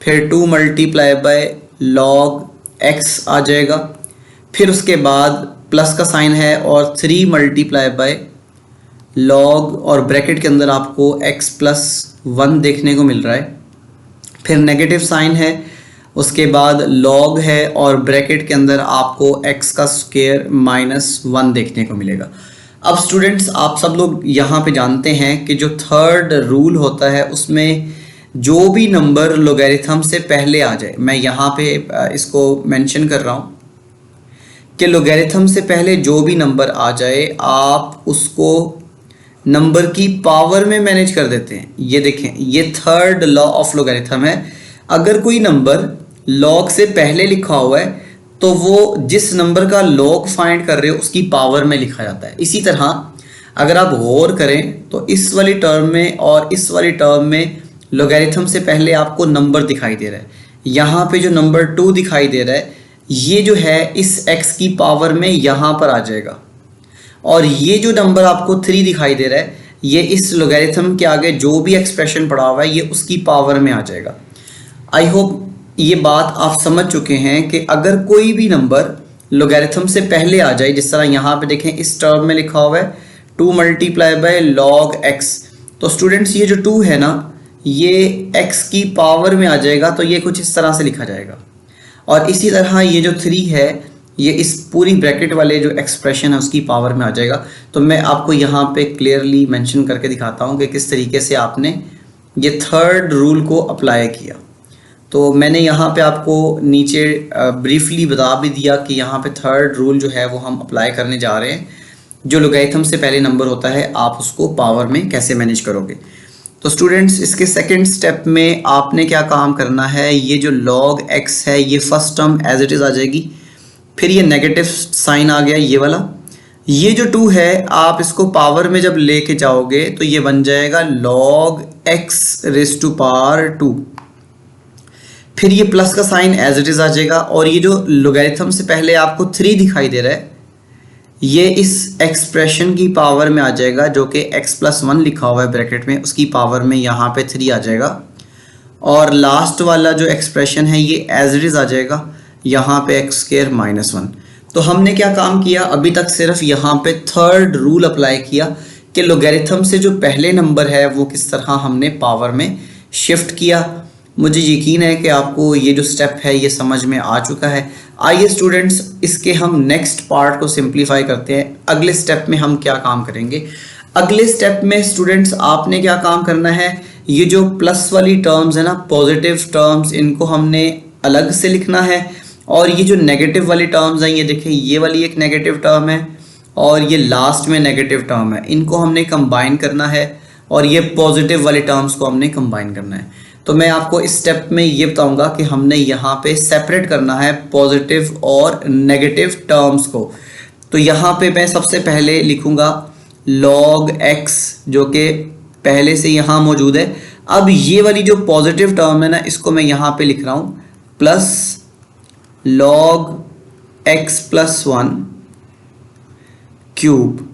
फिर 2 मल्टीप्लाई बाय log x आ जाएगा, फिर उसके बाद प्लस का साइन है और 3 मल्टीप्लाई बाय log, और ब्रैकेट के अंदर आपको x प्लस 1 देखने को मिल रहा है, फिर नेगेटिव साइन है, उसके बाद log है और ब्रैकेट के अंदर आपको x का स्क्वायर माइनस 1 देखने को मिलेगा। अब स्टूडेंट्स आप सब लोग यहाँ पे जानते हैं कि जो थर्ड रूल होता है उसमें जो भी नंबर लोगैरिथम से पहले आ जाए, मैं यहाँ पे इसको मेंशन कर रहा हूँ कि लोगैरिथम से पहले जो भी नंबर आ जाए आप उसको नंबर की पावर में मैनेज कर देते हैं। ये देखें, ये थर्ड लॉ ऑफ लोगैरिथम है। अगर कोई नंबर log से पहले लिखा हुआ है तो वो जिस नंबर का log फाइंड कर रहे हो उसकी पावर में लिखा जाता है। इसी तरह अगर आप गौर करें तो इस वाली टर्म में और इस वाली टर्म में लोगैरिथम से पहले आपको नंबर दिखाई दे रहा है। यहाँ पे जो नंबर 2 दिखाई दे रहा है ये जो है इस x की पावर में यहाँ पर आ जाएगा, और ये जो नंबर आपको 3 दिखाई दे रहा है ये इस लोगैरिथम के आगे जो भी एक्सप्रेशन पड़ा हुआ है ये उसकी पावर में आ जाएगा। आई होप ये बात आप समझ चुके हैं कि अगर कोई भी नंबर लोगैरिथम से पहले आ जाए, जिस तरह यहाँ पे देखें इस टर्म में लिखा हुआ है 2 मल्टीप्लाई बाय log x, तो स्टूडेंट्स ये जो 2 है ना ये x की पावर में आ जाएगा, तो ये कुछ इस तरह से लिखा जाएगा। और इसी तरह ये जो 3 है ये इस पूरी ब्रैकेट वाले जो एक्सप्रेशन है उसकी पावर में आ जाएगा। तो मैं आपको यहाँ पे क्लियरली मेंशन करके दिखाता हूँ कि किस तरीके से आपने ये थर्ड रूल को अप्लाई किया। तो मैंने यहाँ पे आपको नीचे ब्रीफली बता भी दिया कि यहाँ पे थर्ड रूल जो है वो हम अप्लाई करने जा रहे हैं। जो लोगैरिथम से पहले नंबर होता है आप उसको पावर में कैसे मैनेज करोगे। तो स्टूडेंट्स इसके सेकंड स्टेप में आपने क्या काम करना है, ये जो log x है ये first term as it is आ जाएगी, फिर ये नेगेटिव साइन आ गया ये वाला, ये जो 2 है आप इसको पावर में जब लेके जाओगे तो ये बन जाएगा log x raise to power 2, फिर ये प्लस का साइन एज इट इज़ आ जाएगा, और ये जो लोगैरिथम से पहले आपको 3 दिखाई दे रहा है ये इस एक्सप्रेशन की पावर में आ जाएगा, जो कि x+1 लिखा हुआ है ब्रैकेट में, उसकी पावर में यहाँ पे 3 आ जाएगा, और लास्ट वाला जो एक्सप्रेशन है ये एज इट इज़ आ जाएगा यहाँ पे x² - 1। तो हमने क्या काम किया, अभी तक सिर्फ यहाँ पे थर्ड रूल अप्लाई किया कि लोगैरिथम से जो पहले नंबर है वो किस तरह हमने पावर में शिफ्ट किया। मुझे यकीन है कि आपको ये जो स्टेप है ये समझ में आ चुका है। आइए स्टूडेंट्स इसके हम नेक्स्ट पार्ट को सिंप्लीफाई करते हैं। अगले स्टेप में हम क्या काम करेंगे, अगले स्टेप में स्टूडेंट्स आपने क्या काम करना है, ये जो प्लस वाली टर्म्स है ना, पॉजिटिव टर्म्स, इनको हमने अलग से लिखना है, और ये जो नेगेटिव वाली टर्म्स हैं ये देखें, ये वाली एक नेगेटिव टर्म है और ये लास्ट में नेगेटिव टर्म है, इनको हमने कंबाइन करना है, और ये पॉजिटिव वाली टर्म्स को हमने कंबाइन करना है। तो मैं आपको इस स्टेप में ये बताऊंगा कि हमने यहाँ पे सेपरेट करना है पॉजिटिव और नेगेटिव टर्म्स को। तो यहाँ पे मैं सबसे पहले लिखूंगा log x, जो कि पहले से यहाँ मौजूद है। अब ये वाली जो पॉजिटिव टर्म है ना, इसको मैं यहाँ पे लिख रहा हूँ प्लस log x+1 क्यूब।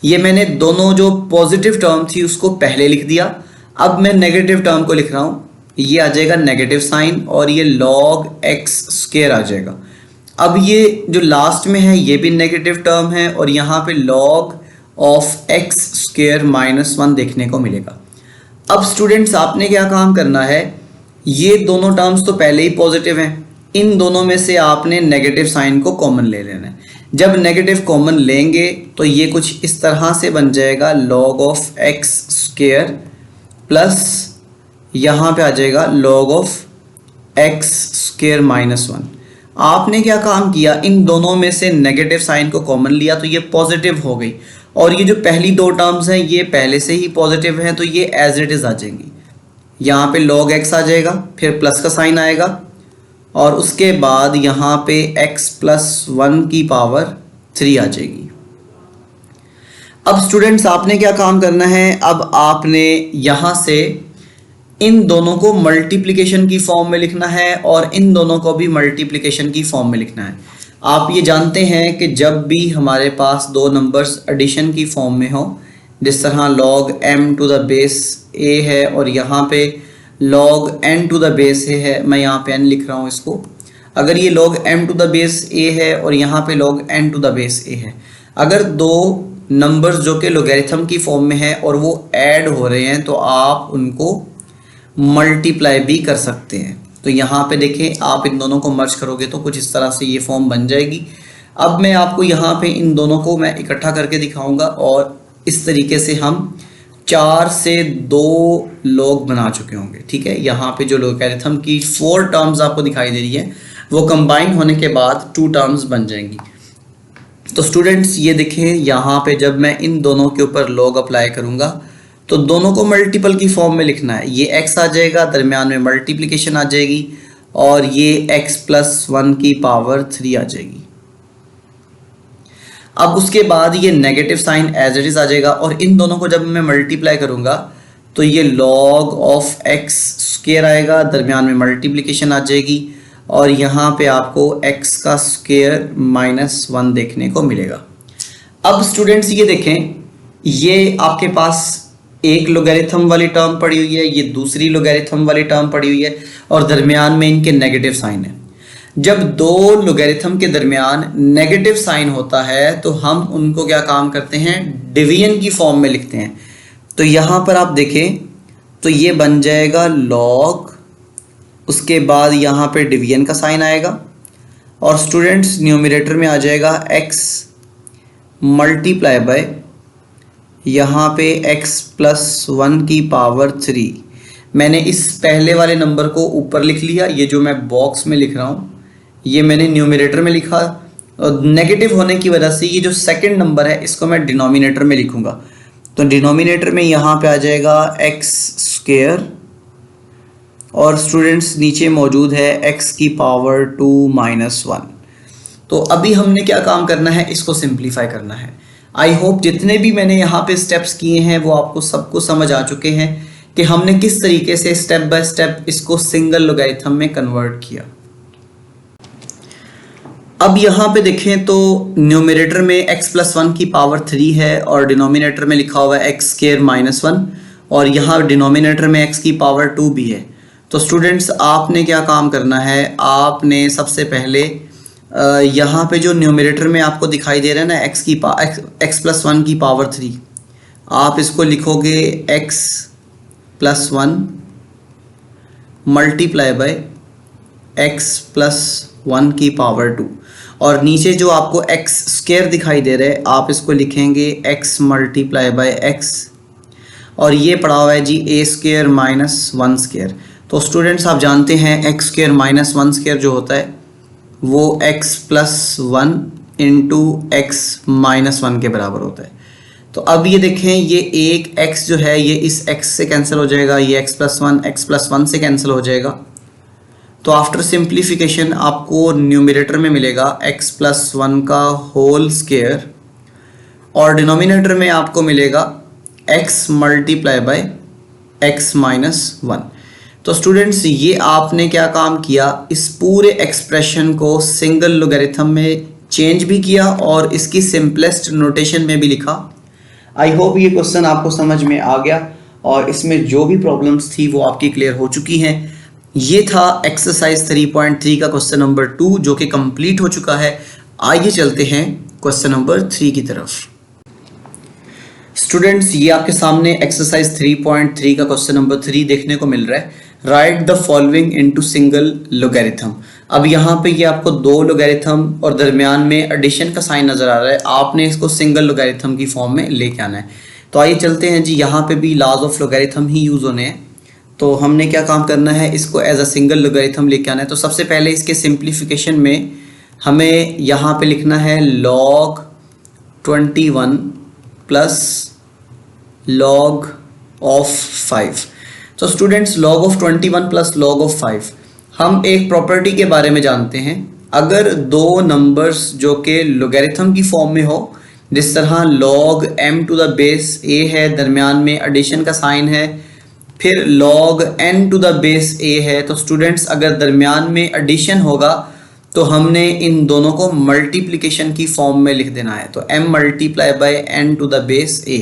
ये मैंने दोनों जो पॉजिटिव टर्म थी उसको पहले लिख दिया। अब मैं नेगेटिव टर्म को लिख रहा हूँ, ये आ जाएगा नेगेटिव साइन, और ये log x² आ जाएगा। अब ये जो लास्ट में है ये भी नेगेटिव टर्म है, और यहाँ पे log ऑफ x² - 1 देखने को मिलेगा। अब स्टूडेंट्स आपने क्या काम करना है, ये दोनों टर्म्स तो पहले ही पॉजिटिव हैं, इन दोनों में से आपने नेगेटिव साइन को कॉमन ले लेना है। जब नेगेटिव कॉमन लेंगे तो ये कुछ इस तरह से बन जाएगा log ऑफ x² प्लस यहाँ पे आ जाएगा log ऑफ x² - 1। आपने क्या काम किया, इन दोनों में से नेगेटिव साइन को कॉमन लिया तो ये पॉजिटिव हो गई, और ये जो पहली दो टर्म्स हैं ये पहले से ही पॉजिटिव हैं तो ये एज इट इज़ आ जाएंगी। यहाँ पे log x आ जाएगा, फिर प्लस का साइन आएगा, और उसके बाद यहाँ पे x+1 की पावर 3 आ जाएगी। अब स्टूडेंट्स आपने क्या काम करना है, अब आपने यहाँ से इन दोनों को मल्टीप्लिकेशन की फॉर्म में लिखना है और इन दोनों को भी मल्टीप्लिकेशन की फॉर्म में लिखना है। आप ये जानते हैं कि जब भी हमारे पास दो नंबर्स एडिशन की फॉर्म में हो, जिस तरह log m⁴ है और यहाँ पे log n⁴ है, मैं यहाँ पे n लिख रहा हूँ इसको। अगर ये log m⁴ है और यहाँ पे log n⁴ है, अगर दो नंबर्स जो कि लोगैरिथम की फॉर्म में है और वो ऐड हो रहे हैं तो आप उनको मल्टीप्लाई भी कर सकते हैं। तो यहाँ पे देखें, आप इन दोनों को मर्ज करोगे तो कुछ इस तरह से ये फॉर्म बन जाएगी। अब मैं आपको यहाँ पे इन दोनों को मैं इकट्ठा करके दिखाऊंगा, और इस तरीके से हम 4 से 2 log बना चुके होंगे। ठीक है, यहाँ पे जो लोगैरिथम की 4 टर्म्स आपको दिखाई दे रही है वो कंबाइन होने के बाद 2 टर्म्स बन जाएंगी। तो स्टूडेंट्स ये देखें, यहाँ पे जब मैं इन दोनों के ऊपर log अप्लाई करूँगा तो दोनों को मल्टीपल की फॉर्म में लिखना है। ये x आ जाएगा, दरमियान में मल्टीप्लिकेशन आ जाएगी, और ये x+1 की पावर 3 आ जाएगी। अब उसके बाद ये negative sign as it is आ जाएगा, और इन दोनों को जब मैं मल्टीप्लाई करूँगा तो ये log ऑफ x² आएगा, दरमियान में मल्टीप्लिकेशन आ जाएगी, और यहाँ पे आपको x² - 1 देखने को मिलेगा। अब स्टूडेंट्स ये देखें, ये आपके पास एक लोगैरिथम वाली टर्म पड़ी हुई है, ये दूसरी लोगैरिथम वाली टर्म पड़ी हुई है, और दरमियान में इनके नेगेटिव साइन है। जब दो लोगैरिथम के दरमियान नेगेटिव साइन होता है तो हम उनको क्या काम करते हैं, डिवीजन की फॉर्म में लिखते हैं। तो यहाँ पर आप देखें तो ये बन जाएगा log, उसके बाद यहाँ पे डिवीजन का साइन आएगा, और स्टूडेंट्स न्यूमरेटर में आ जाएगा x मल्टीप्लाई बाय यहाँ पे x+1 की पावर 3। मैंने इस पहले वाले नंबर को ऊपर लिख लिया, ये जो मैं बॉक्स में लिख रहा हूँ ये मैंने न्यूमरेटर में लिखा, और नेगेटिव होने की वजह से ये जो सेकंड नंबर है इसको मैं डिनोमिनेटर में लिखूंगा। तो डिनोमिनेटर में यहाँ पे आ जाएगा एक्स स्क्वायर, और स्टूडेंट्स नीचे मौजूद है x की पावर 2 माइनस 1। तो अभी हमने क्या काम करना है, इसको सिंप्लीफाई करना है। आई होप जितने भी मैंने यहाँ पे स्टेप्स किए हैं वो आपको सबको समझ आ चुके हैं कि हमने किस तरीके से स्टेप बाय स्टेप इसको सिंगल लॉगरिथम में कन्वर्ट किया। अब यहाँ पे देखें तो न्यूमरेटर में x प्लस 1 की पावर 3 है और डिनोमिनेटर में लिखा हुआ है एक्स स्क्वायर माइनस 1, और यहाँ डिनोमिनेटर में x की पावर 2 भी है। तो स्टूडेंट्स आपने क्या काम करना है, आपने सबसे पहले यहाँ पे जो न्यूमरेटर में आपको दिखाई दे रहा है ना x प्लस 1 की पावर 3, आप इसको लिखोगे x plus 1 multiply by x plus 1 की पावर 2, और नीचे जो आपको x स्क्वायर दिखाई दे रहा है आप इसको लिखेंगे x मल्टीप्लाई बाय x, और ये पड़ा हुआ है जी a स्क्वायर माइनस 1 स्क्वायर। तो स्टूडेंट्स आप जानते हैं x स्क्वायर माइनस 1 स्क्वायर जो होता है वो x plus 1 into x minus 1 के बराबर होता है। तो अब ये देखें, ये एक x जो है ये इस x से कैंसिल हो जाएगा, ये x प्लस 1 से कैंसिल हो जाएगा। तो आफ्टर सिंप्लीफिकेशन आपको न्यूमरेटर में मिलेगा x प्लस 1 का होल स्क्वायर, और डिनोमिनेटर में आपको मिलेगा x multiply by x minus 1। तो स्टूडेंट्स ये आपने क्या काम किया, इस पूरे एक्सप्रेशन को सिंगल लॉगरिथम में चेंज भी किया और इसकी सिंपलेस्ट नोटेशन में भी लिखा। आई होप ये क्वेश्चन आपको समझ में आ गया और इसमें जो भी प्रॉब्लम्स थी वो आपकी क्लियर हो चुकी हैं। ये था एक्सरसाइज 3.3 का क्वेश्चन नंबर 2 जो कि कंप्लीट हो चुका है। आइए चलते हैं क्वेश्चन नंबर 3 की तरफ। स्टूडेंट्स ये आपके सामने एक्सरसाइज 3.3 का क्वेश्चन नंबर 3 देखने को मिल रहा है। Right the following into single logarithm. अब यहाँ पे ये आपको दो लॉगरिथम और दरमियान में एडिशन का साइन नजर आ रहा है, आपने इसको सिंगल लॉगरिथम की फॉर्म में लेके आना है। तो आइए चलते हैं जी, यहाँ पे भी लॉज ऑफ लॉगरिथम ही यूज होने हैं। तो हमने क्या काम करना है, इसको एज अ सिंगल लॉगरिथम लेके आना है। तो सबसे पहले इसके सिंप्लीफिकेशन में हमें यहाँ पे लिखना है log 21 प्लस log ऑफ 5। तो students log of 21 plus log of 5, हम एक प्रॉपर्टी के बारे में जानते हैं। अगर दो नंबर्स जो कि लॉगरिथम की फॉर्म में हो, जिस तरह log m to the base a है, दरमियान में एडिशन का साइन है, फिर log n to the base a है, तो स्टूडेंट्स अगर दरमियान में एडिशन होगा तो हमने इन दोनों को मल्टीप्लिकेशन की फॉर्म में लिख देना है। तो m multiply by n to the base a।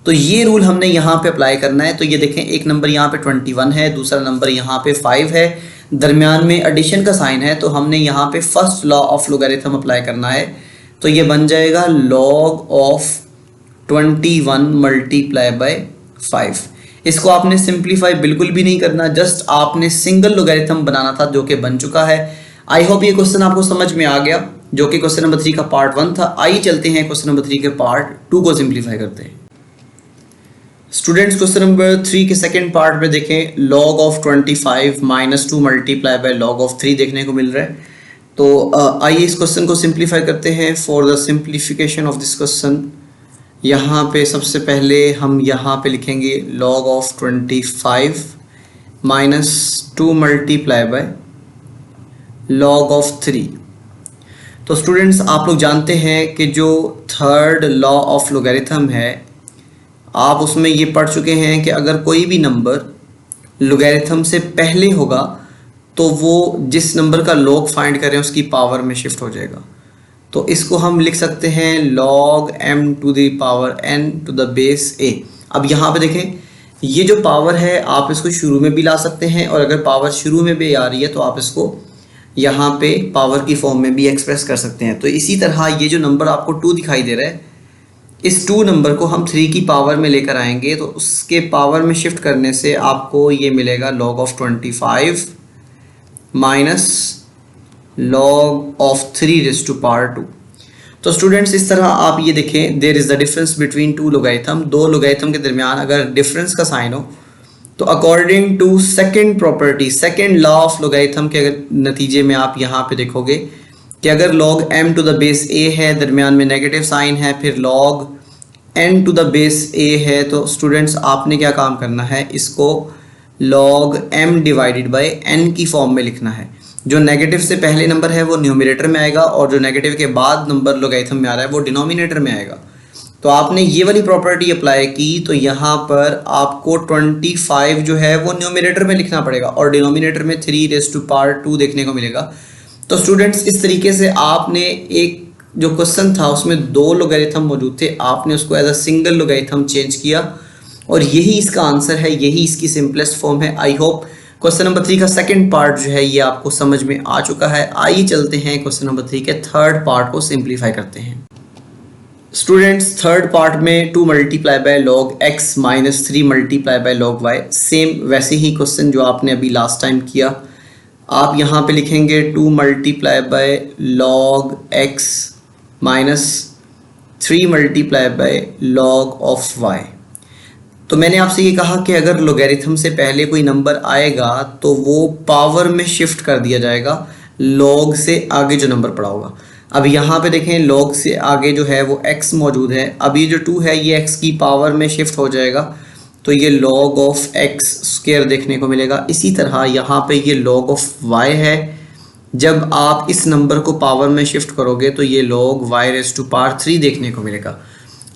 तो ये रूल हमने यहाँ पे अप्लाई करना है। तो ये देखें, एक नंबर यहाँ पे 21 है, दूसरा नंबर यहाँ पे 5 है, दरमियान में एडिशन का साइन है, तो हमने यहाँ पे first law of logarithm apply करना है। तो ये बन जाएगा log ऑफ 21 मल्टीप्लाई बाय 5। इसको आपने सिंप्लीफाई बिल्कुल भी नहीं करना, जस्ट आपने सिंगल लॉगरिथम बनाना था, जो कि बन चुका है। आई होप ये क्वेश्चन आपको समझ में आ गया, जो कि क्वेश्चन नंबर 3 का पार्ट 1 था। आइए चलते हैं क्वेश्चन नंबर 3 के पार्ट 2 को सिंप्लीफाई करते हैं। स्टूडेंट्स क्वेश्चन नंबर 3 के सेकंड पार्ट में देखें, log of 25 minus 2 multiply by log of 3 देखने को मिल रहा है। तो आइए इस क्वेश्चन को सिंप्लीफाई करते हैं। For the simplification of this question, यहाँ पे सबसे पहले हम यहाँ पे लिखेंगे log of 25 minus 2 multiply by log of 3। तो स्टूडेंट्स आप लोग जानते हैं कि जो थर्ड लॉ ऑफ लॉगरिथम है, आप उसमें ये पढ़ चुके हैं कि अगर कोई भी नंबर लॉगरिथम से पहले होगा तो वो जिस नंबर का log फाइंड करें उसकी पावर में शिफ्ट हो जाएगा। तो इसको हम लिख सकते हैं log m to the power n to the base a। अब यहाँ पे देखें, ये जो पावर है आप इसको शुरू में भी ला सकते हैं, और अगर पावर शुरू में भी आ रही है तो आप इसको यहाँ पे पावर की फॉर्म में भी एक्सप्रेस कर सकते हैं। तो इसी तरह ये जो नंबर आपको 2 दिखाई दे रहा है, इस 2 नंबर को हम 3 की पावर में लेकर आएंगे, तो उसके पावर में शिफ्ट करने से आपको ये मिलेगा log of 25 minus log of 3 raise to power 2। तो स्टूडेंट्स इस तरह आप ये देखें, there is the difference between 2 logarithm. दो लॉगरिथम के दरमियान अगर डिफरेंस का साइन हो तो according to second property, second law of logarithm के अगर नतीजे में आप यहाँ पे देखोगे कि अगर log m to the base a है, दरमियान में नेगेटिव साइन है, फिर log n to the base a है, तो स्टूडेंट्स आपने क्या काम करना है, इसको log m divided by n की फॉर्म में लिखना है। जो नेगेटिव से पहले नंबर है वो न्यूमरेटर में आएगा और जो नेगेटिव के बाद नंबर लॉगरिथम में आ रहा है वो डिनोमिनेटर में आएगा। तो आपने ये वाली प्रॉपर्टी अप्लाई की तो यहाँ पर आपको 25 जो है वो न्यूमरेटर में लिखना पड़ेगा और डिनोमिनेटर में 3⁻² देखने को मिलेगा। तो स्टूडेंट्स इस तरीके से आपने एक जो क्वेश्चन था उसमें दो लॉगरिथम मौजूद थे, आपने उसको as a single logarithm change किया और यही इसका आंसर है, यही इसकी सिंपलेस्ट फॉर्म है। आई होप क्वेश्चन नंबर 3 का सेकंड पार्ट जो है ये आपको समझ में आ चुका है। आइए चलते हैं क्वेश्चन नंबर 3 के थर्ड पार्ट को सिंप्लीफाई करते हैं। स्टूडेंट्स थर्ड पार्ट में 2 multiply by log x minus 3 multiply by log y, same वैसे ही क्वेश्चन जो आपने अभी लास्ट टाइम किया। आप यहाँ पे लिखेंगे 2 multiply by log x minus 3 multiply by log of y। तो मैंने आपसे ये कहा कि अगर लॉगरिथम से पहले कोई नंबर आएगा तो वो पावर में शिफ्ट कर दिया जाएगा log से आगे जो नंबर पड़ा होगा। अब यहाँ पे देखें log से आगे जो है वो x मौजूद है, अब ये जो 2 है ये x की पावर में शिफ्ट हो जाएगा तो ये log ऑफ x स्क्वायर देखने को मिलेगा। इसी तरह यहाँ पे ये log ऑफ y है, जब आप इस नंबर को पावर में शिफ्ट करोगे तो ये log y⁻³ देखने को मिलेगा।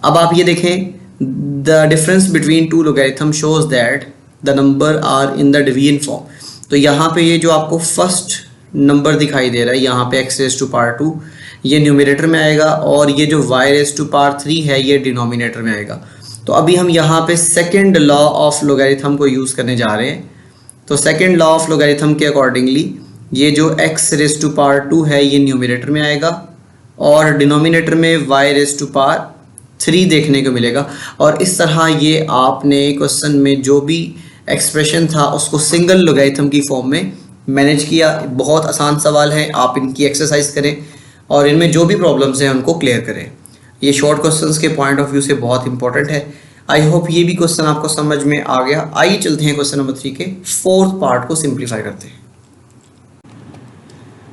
अब आप ये देखें the difference between two logarithm shows that the number are in the division form. तो यहाँ पे ये जो आपको फर्स्ट नंबर दिखाई दे रहा है यहाँ पे x⁻² ये न्यूमरेटर में आएगा और ये जो y⁻³ है ये डिनोमिनेटर में आएगा। तो अभी हम यहाँ पे सेकंड लॉ ऑफ लॉगरिथम को यूज़ करने जा रहे हैं। तो सेकंड लॉ ऑफ लॉगरिथम के अकॉर्डिंगली ये जो x⁻² है ये न्यूमरेटर में आएगा और डिनोमिनेटर में y⁻³ देखने को मिलेगा। और इस तरह ये आपने क्वेश्चन में जो भी एक्सप्रेशन था उसको सिंगल लॉगरिथम की फॉर्म में मैनेज किया। बहुत आसान सवाल है, आप इनकी एक्सरसाइज करें और इनमें जो भी प्रॉब्लम्स हैं उनको क्लियर करें। ये शॉर्ट क्वेश्चंस के पॉइंट ऑफ व्यू से बहुत इंपॉर्टेंट है। आई होप ये भी क्वेश्चन आपको समझ में आ गया। आइए चलते हैं क्वेश्चन नंबर 3 के फोर्थ पार्ट को सिंप्लीफाई करते हैं।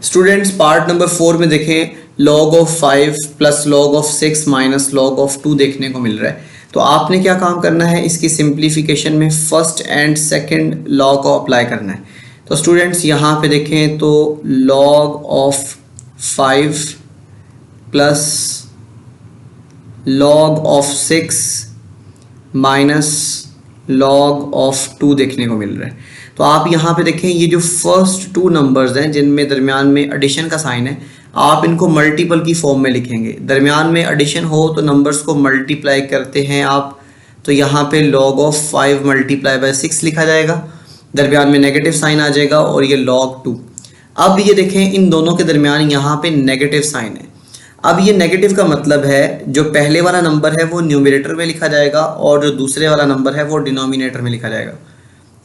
स्टूडेंट्स पार्ट नंबर 4 में देखें log of 5 plus log of 6 minus log of 2 देखने को मिल रहा है। तो आपने क्या काम करना है, इसकी सिंप्लीफिकेशन में फर्स्ट एंड सेकंड लॉ को अप्लाई करना है। तो स्टूडेंट्स यहाँ पे देखें तो log of 5 plus log of 6 minus log of 2 देखने को मिल रहा है। तो आप यहाँ पे देखें ये जो फर्स्ट 2 नंबर्स हैं जिनमें दरमियान में एडिशन का साइन है, आप इनको मल्टीपल की फॉर्म में लिखेंगे। दरमियान में एडिशन हो तो नंबर्स को मल्टीप्लाई करते हैं आप, तो यहाँ पे log ऑफ 5 मल्टीप्लाई बाय 6 लिखा जाएगा, दरमियान में नेगेटिव साइन आ जाएगा और ये log 2। अब ये देखें इन दोनों के दरमियान यहाँ पे नेगेटिव साइन है। अब ये नेगेटिव का मतलब है जो पहले वाला नंबर है वो न्यूमरेटर में लिखा जाएगा और जो दूसरे वाला नंबर है वो डिनोमिनेटर में लिखा जाएगा।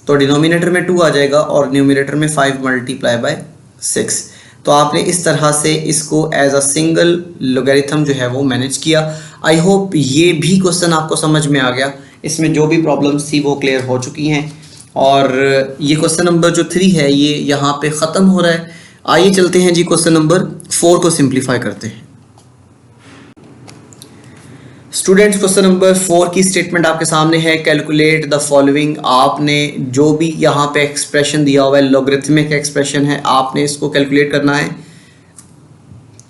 तो डिनोमिनेटर में 2 आ जाएगा और न्यूमरेटर में 5 मल्टीप्लाई बाय 6। तो आपने इस तरह से इसको एज अ सिंगल लॉगरिथम जो है वो मैनेज किया। आई होप ये भी क्वेश्चन आपको समझ में आ गया, इसमें जो भी प्रॉब्लम्स थी वो क्लियर हो चुकी हैं और ये क्वेश्चन नंबर जो 3 है ये यहाँ पे ख़त्म हो रहा है। आइए चलते हैं जी क्वेश्चन नंबर 4 को सिंप्लीफाई करते हैं। स्टूडेंट्स क्वेश्चन नंबर 4 की स्टेटमेंट आपके सामने है, कैलकुलेट द फॉलोइंग। आपने जो भी यहाँ पे एक्सप्रेशन दिया हुआ है लॉगरिथमिक एक्सप्रेशन है, आपने इसको कैलकुलेट करना है।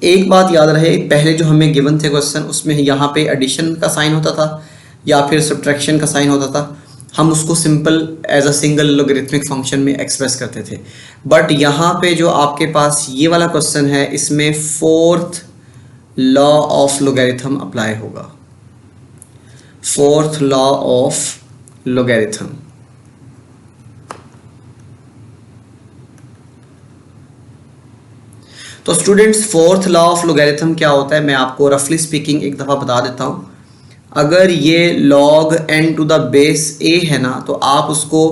एक बात याद रहे, पहले जो हमें गिवन थे क्वेश्चन उसमें यहाँ पे एडिशन का साइन होता था या फिर सब्ट्रैक्शन का साइन होता था, हम उसको simple as a single logarithmic function में एक्सप्रेस करते थे। बट यहाँ पे जो आपके पास ये वाला क्वेश्चन है इसमें fourth law of logarithm apply होगा, फोर्थ लॉ ऑफ लॉगरिथम। तो students fourth law of logarithm क्या होता है मैं आपको रफली स्पीकिंग एक दफ़ा बता देता हूँ। अगर ये log n to the base a है ना, तो आप उसको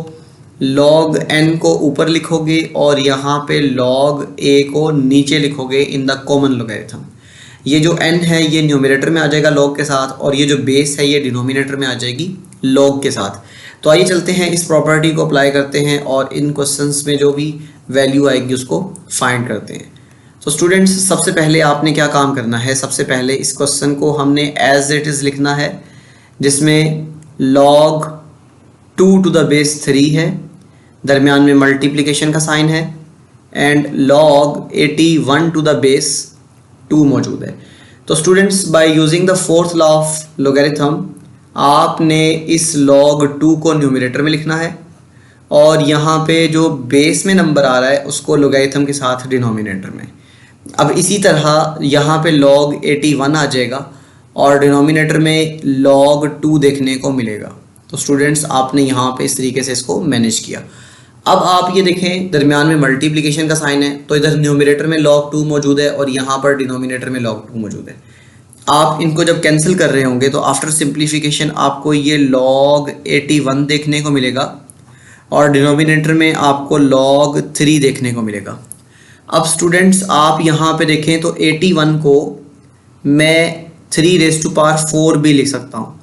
log n को ऊपर लिखोगे और यहाँ पे log a को नीचे लिखोगे इन द कॉमन लॉगरिथम। ये जो n है ये न्यूमरेटर में आ जाएगा log के साथ और ये जो बेस है ये डिनोमिनेटर में आ जाएगी log के साथ। तो आइए चलते हैं, इस प्रॉपर्टी को अप्लाई करते हैं और इन क्वेश्चंस में जो भी वैल्यू आएगी उसको फाइंड करते हैं। तो स्टूडेंट्स, सबसे पहले आपने क्या काम करना है, सबसे पहले इस क्वेश्चन को हमने एज इट इज़ लिखना है, जिसमें log 2 टू द बेस 3 है, दरमियान में मल्टीप्लिकेशन का साइन है, and log 81 to the base 2 मौजूद है। तो students, by using the fourth law of logarithm आपने इस log 2 को न्यूमरेटर में लिखना है और यहाँ पे जो बेस में नंबर आ रहा है उसको लोगैरिथम के साथ डिनोमिनेटर में। अब इसी तरह यहाँ पे log 81 आ जाएगा और डिनोमिनेटर में log 2 देखने को मिलेगा। तो स्टूडेंट्स, आपने यहाँ पे इस तरीके से इसको मैनेज किया। अब आप ये देखें, दरमियान में मल्टीप्लिकेशन का साइन है, तो इधर न्यूमरेटर में log 2 मौजूद है और यहाँ पर डिनोमिनेटर में log 2 मौजूद है। आप इनको जब कैंसिल कर रहे होंगे तो आफ्टर सिंप्लीफिकेशन आपको ये log 81 देखने को मिलेगा और डिनोमिनेटर में आपको log 3 देखने को मिलेगा। अब स्टूडेंट्स, आप यहाँ पे देखें तो 81 को मैं 3⁴ भी लिख सकता हूँ।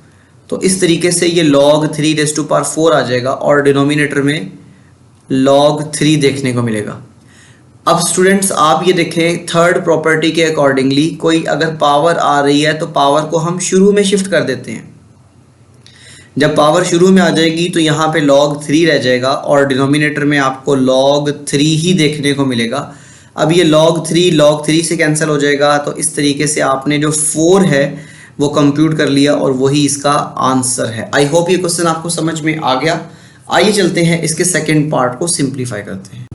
तो इस तरीके से ये log 3⁴ आ जाएगा और डिनोमिनेटर में log 3 देखने को मिलेगा। अब स्टूडेंट्स, आप ये देखें, थर्ड प्रॉपर्टी के अकॉर्डिंगली कोई अगर पावर आ रही है तो पावर को हम शुरू में शिफ्ट कर देते हैं। जब पावर शुरू में आ जाएगी तो यहाँ पे log 3 रह जाएगा और डिनोमिनेटर में आपको log 3 ही देखने को मिलेगा। अब ये log 3 से कैंसिल हो जाएगा। तो इस तरीके से आपने जो 4 है वो कंप्यूट कर लिया और वही इसका आंसर है। आई होप ये क्वेश्चन आपको समझ में आ गया। आइए चलते हैं, इसके सेकेंड पार्ट को सिंप्लीफाई करते हैं।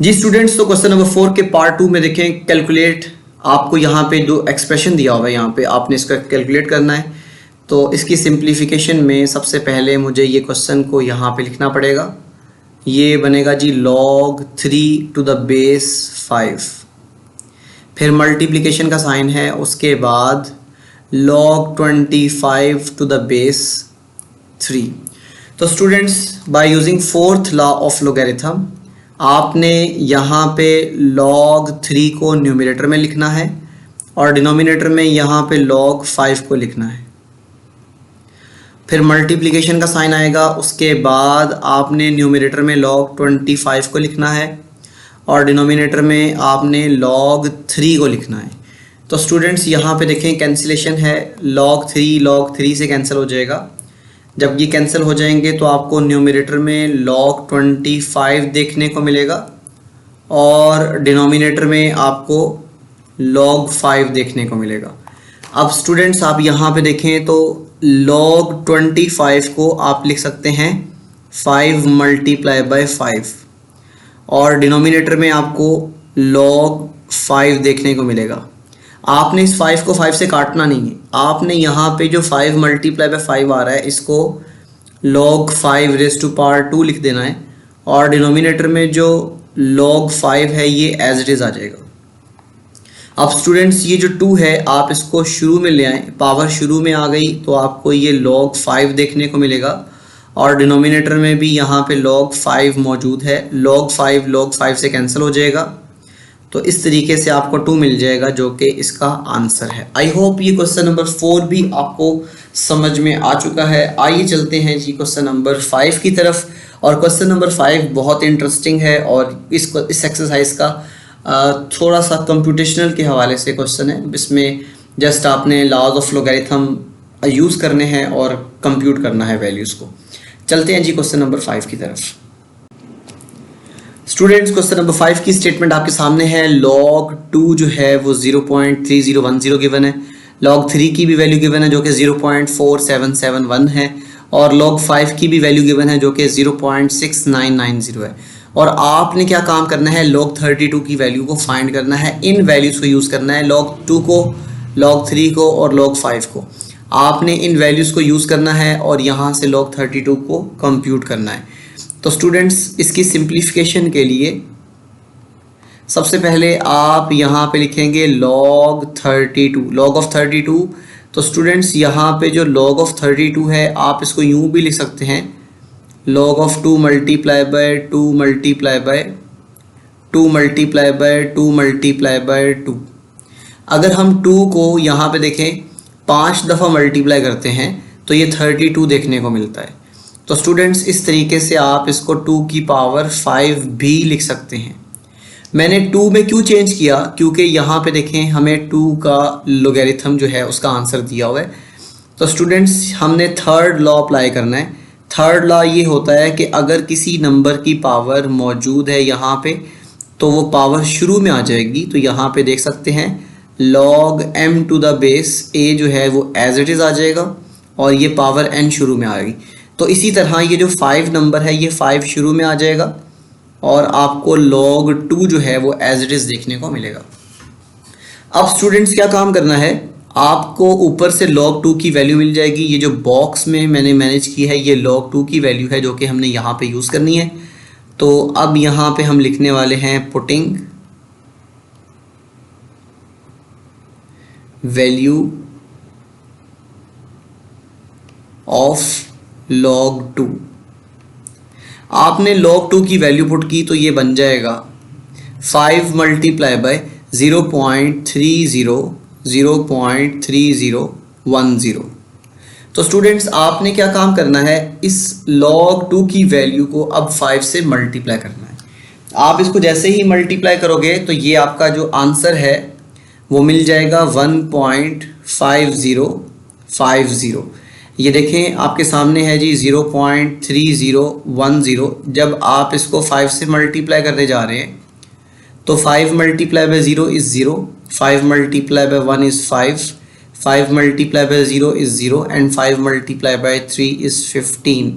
जी स्टूडेंट्स, तो क्वेश्चन नंबर 4 के पार्ट 2 में देखें, कैलकुलेट, आपको यहाँ पे जो एक्सप्रेशन दिया हुआ है यहाँ पे आपने इसका कैलकुलेट करना है। तो इसकी सिंप्लीफिकेशन में सबसे पहले मुझे ये क्वेश्चन को यहाँ पे लिखना पड़ेगा। ये बनेगा जी log 3 टू द बेस 5, फिर मल्टीप्लिकेशन का साइन है, उसके बाद log 25 टू द बेस 3। तो students, by using fourth law of logarithm आपने यहाँ पे log 3 को न्यूमरेटर में लिखना है और डिनोमिनेटर में यहाँ पे log 5 को लिखना है। फिर मल्टीप्लिकेशन का साइन आएगा, उसके बाद आपने न्यूमरेटर में log 25 को लिखना है और डिनोमिनेटर में आपने log 3 को लिखना है। तो स्टूडेंट्स, यहाँ पे देखें कैंसिलेशन है, log 3 से कैंसिल हो जाएगा। जब ये कैंसिल हो जाएंगे तो आपको न्यूमरेटर में log 25 देखने को मिलेगा और डिनोमिनेटर में आपको log 5 देखने को मिलेगा। अब स्टूडेंट्स, आप यहाँ पे देखें तो log 25 को आप लिख सकते हैं 5 × 5 और डिनोमिनेटर में आपको log 5 देखने को मिलेगा। आपने इस 5 को 5 से काटना नहीं है, आपने यहाँ पे जो 5 × 5 आ रहा है इसको log 5⁻² लिख देना है और डिनोमिनेटर में जो log 5 है ये एज इट इज़ आ जाएगा। अब स्टूडेंट्स, ये जो 2 है आप इसको शुरू में ले आएँ, पावर शुरू में आ गई तो आपको ये log 5 देखने को मिलेगा और डिनोमिनेटर में भी यहाँ पे log 5 मौजूद है। log 5 से कैंसिल हो जाएगा। तो इस तरीके से आपको 2 मिल जाएगा जो कि इसका आंसर है। आई होप ये क्वेश्चन नंबर 4 भी आपको समझ में आ चुका है। आइए चलते हैं जी क्वेश्चन नंबर 5 की तरफ। और क्वेश्चन नंबर 5 बहुत इंटरेस्टिंग है और इस एक्सरसाइज का थोड़ा सा कंप्यूटेशनल के हवाले से क्वेश्चन है। इसमें जस्ट आपने लॉज ऑफ लोगैरिथम यूज़ करने हैं और कंप्यूट करना है वैल्यूज़ को। चलते हैं जी क्वेश्चन नंबर 5 की तरफ। स्टूडेंट्स, क्वेश्चन नंबर 5 की स्टेटमेंट आपके सामने है। log 2 जो है वो 0.3010 गिवन है, log 3 की भी वैल्यू गिवन है जो कि 0.4771 है और log 5 की भी वैल्यू गिवन है जो कि 0.6990 है। और आपने क्या काम करना है, log 32 की वैल्यू को फाइंड करना है। इन वैल्यूज़ को यूज़ करना है, log 2 को, log 3 को और log 5 को। आपने इन वैल्यूज़ को यूज़ करना है और यहाँ से log 32 को कंप्यूट करना है। तो स्टूडेंट्स, इसकी सिंप्लीफिकेशन के लिए सबसे पहले आप यहाँ पे लिखेंगे log 32, log ऑफ 32। तो स्टूडेंट्स, यहाँ पे जो log ऑफ 32 है आप इसको यूँ भी लिख सकते हैं, log ऑफ 2 × 2 × 2 × 2। अगर हम 2 को यहाँ पे देखें 5 दफ़ा मल्टीप्लाई करते हैं तो ये 32 देखने को मिलता है। तो स्टूडेंट्स इस तरीके से आप इसको 2 की पावर 5 भी लिख सकते हैं। मैंने 2 में क्यों चेंज किया, क्योंकि यहाँ पे देखें हमें 2 का लोगैरिथम जो है उसका आंसर दिया हुआ है। तो स्टूडेंट्स हमने थर्ड लॉ अप्लाई करना है। थर्ड लॉ ये होता है कि अगर किसी नंबर की पावर मौजूद है यहाँ पे तो वो पावर शुरू में आ जाएगी। तो यहाँ पे देख सकते हैं log m to the base a जो है वो एज इट इज़ आ जाएगा और ये पावर n शुरू में आएगी। तो इसी तरह ये जो 5 नंबर है ये 5 शुरू में आ जाएगा और आपको log 2 जो है वो एज इट इज़ देखने को मिलेगा। अब स्टूडेंट्स क्या काम करना है, आपको ऊपर से log 2 की वैल्यू मिल जाएगी। ये जो बॉक्स में मैंने मैनेज की है ये log 2 की वैल्यू है जो कि हमने यहाँ पे यूज़ करनी है। तो अब यहाँ पे हम लिखने वाले हैं पुटिंग वैल्यू ऑफ log 2। आपने log 2 की वैल्यू पुट की तो ये बन जाएगा 5 मल्टीप्लाई बाय 0.3010। तो स्टूडेंट्स आपने क्या काम करना है, इस log 2 की वैल्यू को अब 5 से मल्टीप्लाई करना है। आप इसको जैसे ही मल्टीप्लाई करोगे तो ये आपका जो आंसर है वो मिल जाएगा 1.5050। ये देखें आपके सामने है जी 0.3010। जब आप इसको 5 से मल्टीप्लाई करने जा रहे हैं तो 5 multiply by 0 is 0, 5 multiply by 1 is 5, 5 multiply by 0 is 0 and 5 multiply by 3 is 15।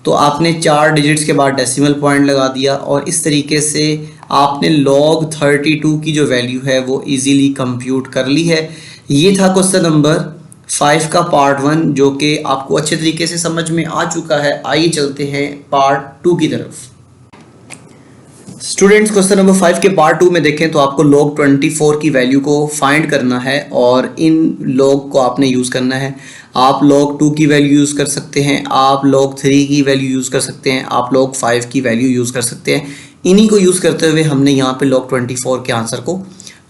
तो आपने 4 डिजिट्स के बाद डेसिमल पॉइंट लगा दिया और इस तरीके से आपने log 32 की जो वैल्यू है वो इजीली कंप्यूट कर ली है। ये था क्वेश्चन नंबर 5 का पार्ट 1 जो कि आपको अच्छे तरीके से समझ में आ चुका है। आइए चलते हैं पार्ट 2 की तरफ। स्टूडेंट्स क्वेश्चन नंबर 5 के पार्ट 2 में देखें तो आपको log 24 की वैल्यू को फाइंड करना है और इन log को आपने यूज़ करना है। आप log 2 की वैल्यू यूज़ कर सकते हैं, आप log 3 की वैल्यू यूज़ कर सकते हैं, आप log 5 की वैल्यू यूज़ कर सकते हैं। इन्हीं को यूज़ करते हुए हमने यहाँ पे log 24 के आंसर को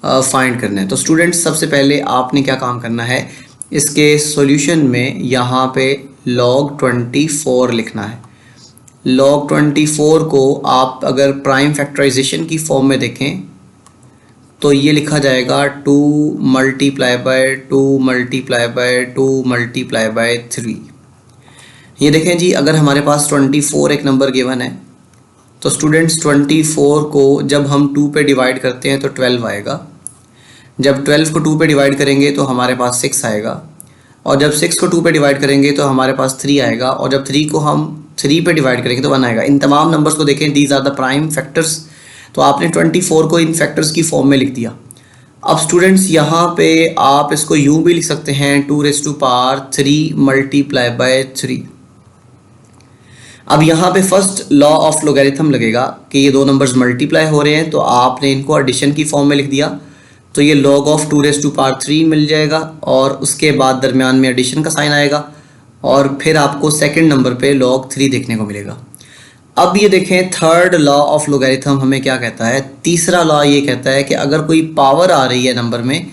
फाइंड करना है। तो स्टूडेंट्स सबसे पहले आपने क्या काम करना है, इसके सॉल्यूशन में यहाँ पे log 24 लिखना है। log 24 को आप अगर प्राइम फैक्टराइजेशन की फॉर्म में देखें तो ये लिखा जाएगा 2 multiply by 2 multiply by 2 multiply by 3। ये देखें जी अगर हमारे पास 24 एक नंबर गिवन है तो स्टूडेंट्स 24 को जब हम 2 पे डिवाइड करते हैं तो 12 आएगा। जब 12 को 2 पे डिवाइड करेंगे तो हमारे पास 6 आएगा और जब 6 को 2 पे डिवाइड करेंगे तो हमारे पास 3 आएगा और जब 3 को हम 3 पे डिवाइड करेंगे तो 1 आएगा। इन तमाम नंबर्स को देखें, these are the prime factors. तो आपने 24 को इन फैक्टर्स की फॉर्म में लिख दिया। अब स्टूडेंट्स यहाँ पे आप इसको यूँ भी लिख सकते हैं 2⁻³ मल्टीप्लाई बाय 3। अब यहाँ पे फर्स्ट लॉ ऑफ लोगैरिथम लगेगा कि ये दो नंबर्स मल्टीप्लाई हो रहे हैं तो आपने इनको एडिशन की फॉर्म में लिख दिया तो ये log ऑफ 2⁻³ मिल जाएगा और उसके बाद दरमियान में एडिशन का साइन आएगा और फिर आपको सेकंड नंबर पे log 3 देखने को मिलेगा। अब ये देखें थर्ड लॉ ऑफ लोगैरिथम हमें क्या कहता है, तीसरा लॉ ये कहता है कि अगर कोई पावर आ रही है नंबर में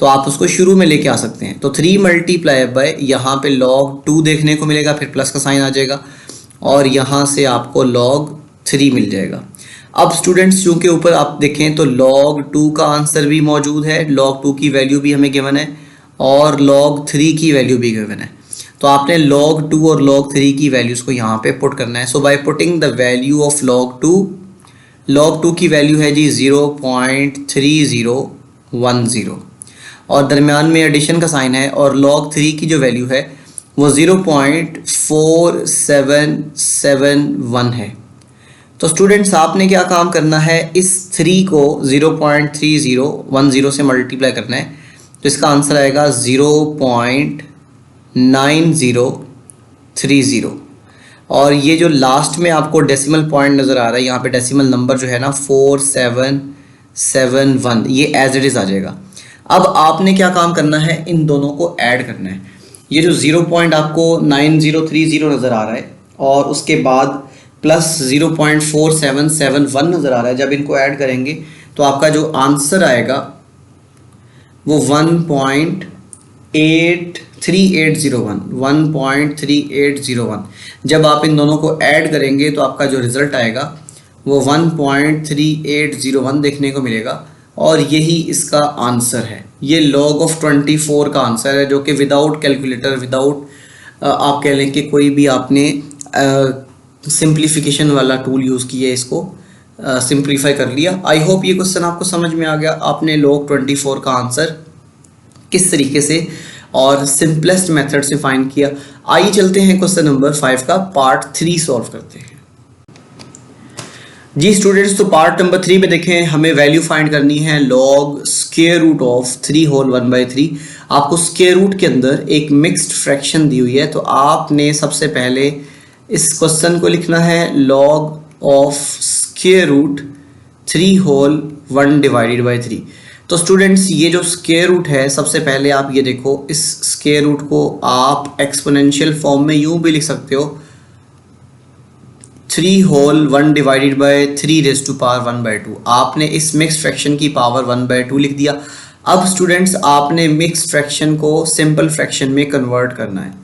तो आप उसको शुरू में लेके आ सकते हैं। तो 3 मल्टीप्लाई बाय यहाँ पे log 2 देखने को मिलेगा, फिर प्लस का साइन आ जाएगा और यहाँ से आपको log 3 मिल जाएगा। अब स्टूडेंट्स चूँकि ऊपर आप देखें तो log 2 का आंसर भी मौजूद है, log 2 की वैल्यू भी हमें गिवन है और log 3 की वैल्यू भी गिवन है। तो आपने log 2 और log 3 की वैल्यूज़ को यहाँ पे पुट करना है। So by putting the value of log 2 की वैल्यू है जी 0.3010 और दरमियान में एडिशन का साइन है और log 3 की जो वैल्यू है वो 0.4771 है। तो स्टूडेंट्स आपने क्या काम करना है, इस 3 को 0.3010 से मल्टीप्लाई करना है तो इसका आंसर आएगा 0.9030 और ये जो लास्ट में आपको डेसिमल पॉइंट नज़र आ रहा है यहाँ पे डेसिमल नंबर जो है ना 4771 ये एज इट इज़ आ जाएगा। अब आपने क्या काम करना है, इन दोनों को ऐड करना है। ये जो 0. आपको 9030 नज़र आ रहा है और उसके बाद प्लस 0.4771 नज़र आ रहा है, जब इनको ऐड करेंगे तो आपका जो आंसर आएगा वो 1.83 3801, 1.3801। जब आप इन दोनों को ऐड करेंगे तो आपका जो रिज़ल्ट आएगा वो 1.3801 देखने को मिलेगा, और यही इसका आंसर है। ये log ऑफ 24 का आंसर है, जो कि विदाउट कैलकुलेटर, विदाउट आप कह लें कि कोई भी आपने सिंप्लीफिकेशन वाला टूल यूज़ किया, इसको सिंप्लीफाई कर लिया। आई होप ये क्वेश्चन आपको समझ में आ गया। आपने log 24 का आंसर किस तरीके से और सिंपलेस्ट मेथड से फाइंड किया। आइए चलते हैं क्वेश्चन नंबर 5 का पार्ट 3 सॉल्व करते हैं। जी स्टूडेंट्स, तो पार्ट नंबर 3 में देखें, हमें वैल्यू फाइंड करनी है log square root of 3 whole 1/3। आपको स्क्वायर रूट के अंदर एक मिक्स्ड फ्रैक्शन दी हुई है, तो आपने सबसे पहले इस क्वेश्चन को लिखना है log of square root 3 whole 1/3। तो स्टूडेंट्स, ये जो स्क्वायर रूट है, सबसे पहले आप ये देखो, इस स्क्वायर रूट को आप एक्सपोनेंशियल फॉर्म में यूं भी लिख सकते हो, 3 होल 1/3 रेज़ टू पावर 1/2। आपने इस मिक्स फ्रैक्शन की पावर 1/2 लिख दिया। अब स्टूडेंट्स, आपने मिक्स फ्रैक्शन को सिंपल फ्रैक्शन में कन्वर्ट करना है।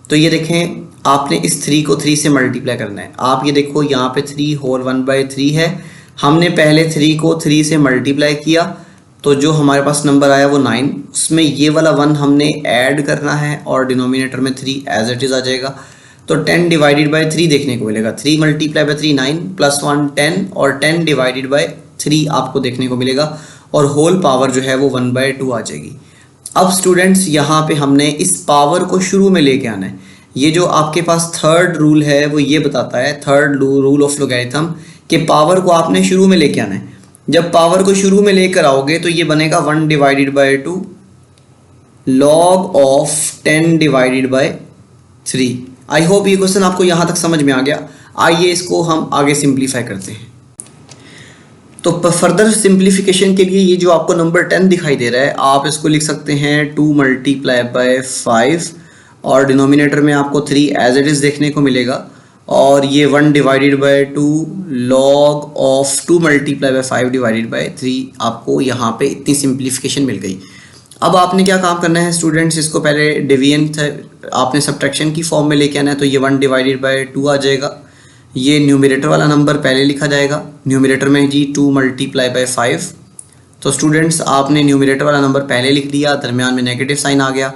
तो ये देखें, आपने इस 3 को 3 से मल्टीप्लाई करना है। आप ये देखो, यहाँ पे 3 होल 1/3 है, हमने पहले 3 को 3 से मल्टीप्लाई किया, तो जो हमारे पास नंबर आया वो 9। उसमें ये वाला 1 हमने ऐड करना है और डिनोमिनेटर में 3 एज इट इज़ आ जाएगा। तो 10/3 देखने को मिलेगा। 3 × 3 9 + 1 10, और 10/3 आपको देखने को मिलेगा, और होल पावर जो है वो 1/2 आ जाएगी। अब स्टूडेंट्स, यहाँ पे हमने इस पावर को शुरू में लेके आना है। ये जो आपके पास थर्ड रूल है वो ये बताता है, थर्ड रूल ऑफ लोगैरिथम, कि पावर को आपने शुरू में लेके आना है। जब पावर को शुरू में लेकर आओगे तो ये बनेगा 1/2 log ऑफ 10/3। आई होप ये क्वेश्चन आपको यहाँ तक समझ में आ गया। आइए इसको हम आगे सिंप्लीफाई करते हैं। तो फर्दर सिंप्लीफिकेशन के लिए ये जो आपको नंबर 10 दिखाई दे रहा है, आप इसको लिख सकते हैं 2 × 5, और डिनोमिनेटर में आपको 3 एज इट इज़ देखने को मिलेगा, और ये 1/2 log ऑफ 2 × 5/3 आपको यहाँ पे इतनी सिंप्लीफिकेशन मिल गई। अब आपने क्या काम करना है स्टूडेंट्स, इसको पहले डिवीजन आपने सब्ट्रैक्शन की फॉर्म में लेके आना है। तो ये 1/2 आ जाएगा। ये न्यूमरेटर वाला नंबर पहले लिखा जाएगा, न्यूमरेटर में जी 2 × 5। तो स्टूडेंट्स, आपने न्यूमरेटर वाला नंबर पहले लिख दिया, दरमियान में नेगेटिव साइन आ गया,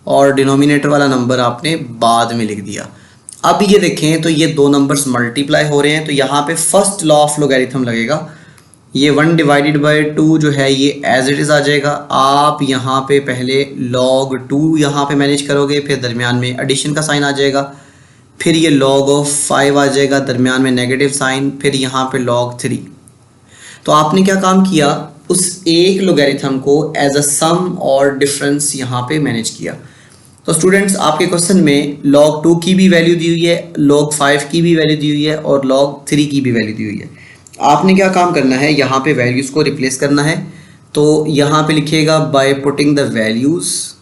और डिनोमिनेटर वाला नंबर आपने बाद में लिख दिया। अब ये देखें, तो ये दो नंबर्स मल्टीप्लाई हो रहे हैं, तो यहाँ पे फर्स्ट लॉ ऑफ लोगैरिथम लगेगा। ये 1/2 जो है ये एज इट इज़ आ जाएगा। आप यहाँ पे पहले log 2 यहाँ पे मैनेज करोगे, फिर दरमियान में एडिशन का साइन आ जाएगा, फिर ये log ऑफ 5 आ जाएगा, दरमियान में नेगेटिव साइन, फिर यहाँ पे log 3। तो आपने क्या काम किया, उस एक लोगैरिथम को एज अ सम और डिफरेंस यहाँ पे मैनेज किया। तो स्टूडेंट्स, आपके क्वेश्चन में log 2 की भी वैल्यू दी हुई है, log 5 की भी वैल्यू दी हुई है, और log 3 की भी वैल्यू दी हुई है। आपने क्या काम करना है, यहाँ पे वैल्यूज़ को रिप्लेस करना है। तो यहाँ पे लिखिएगा bye putting the values,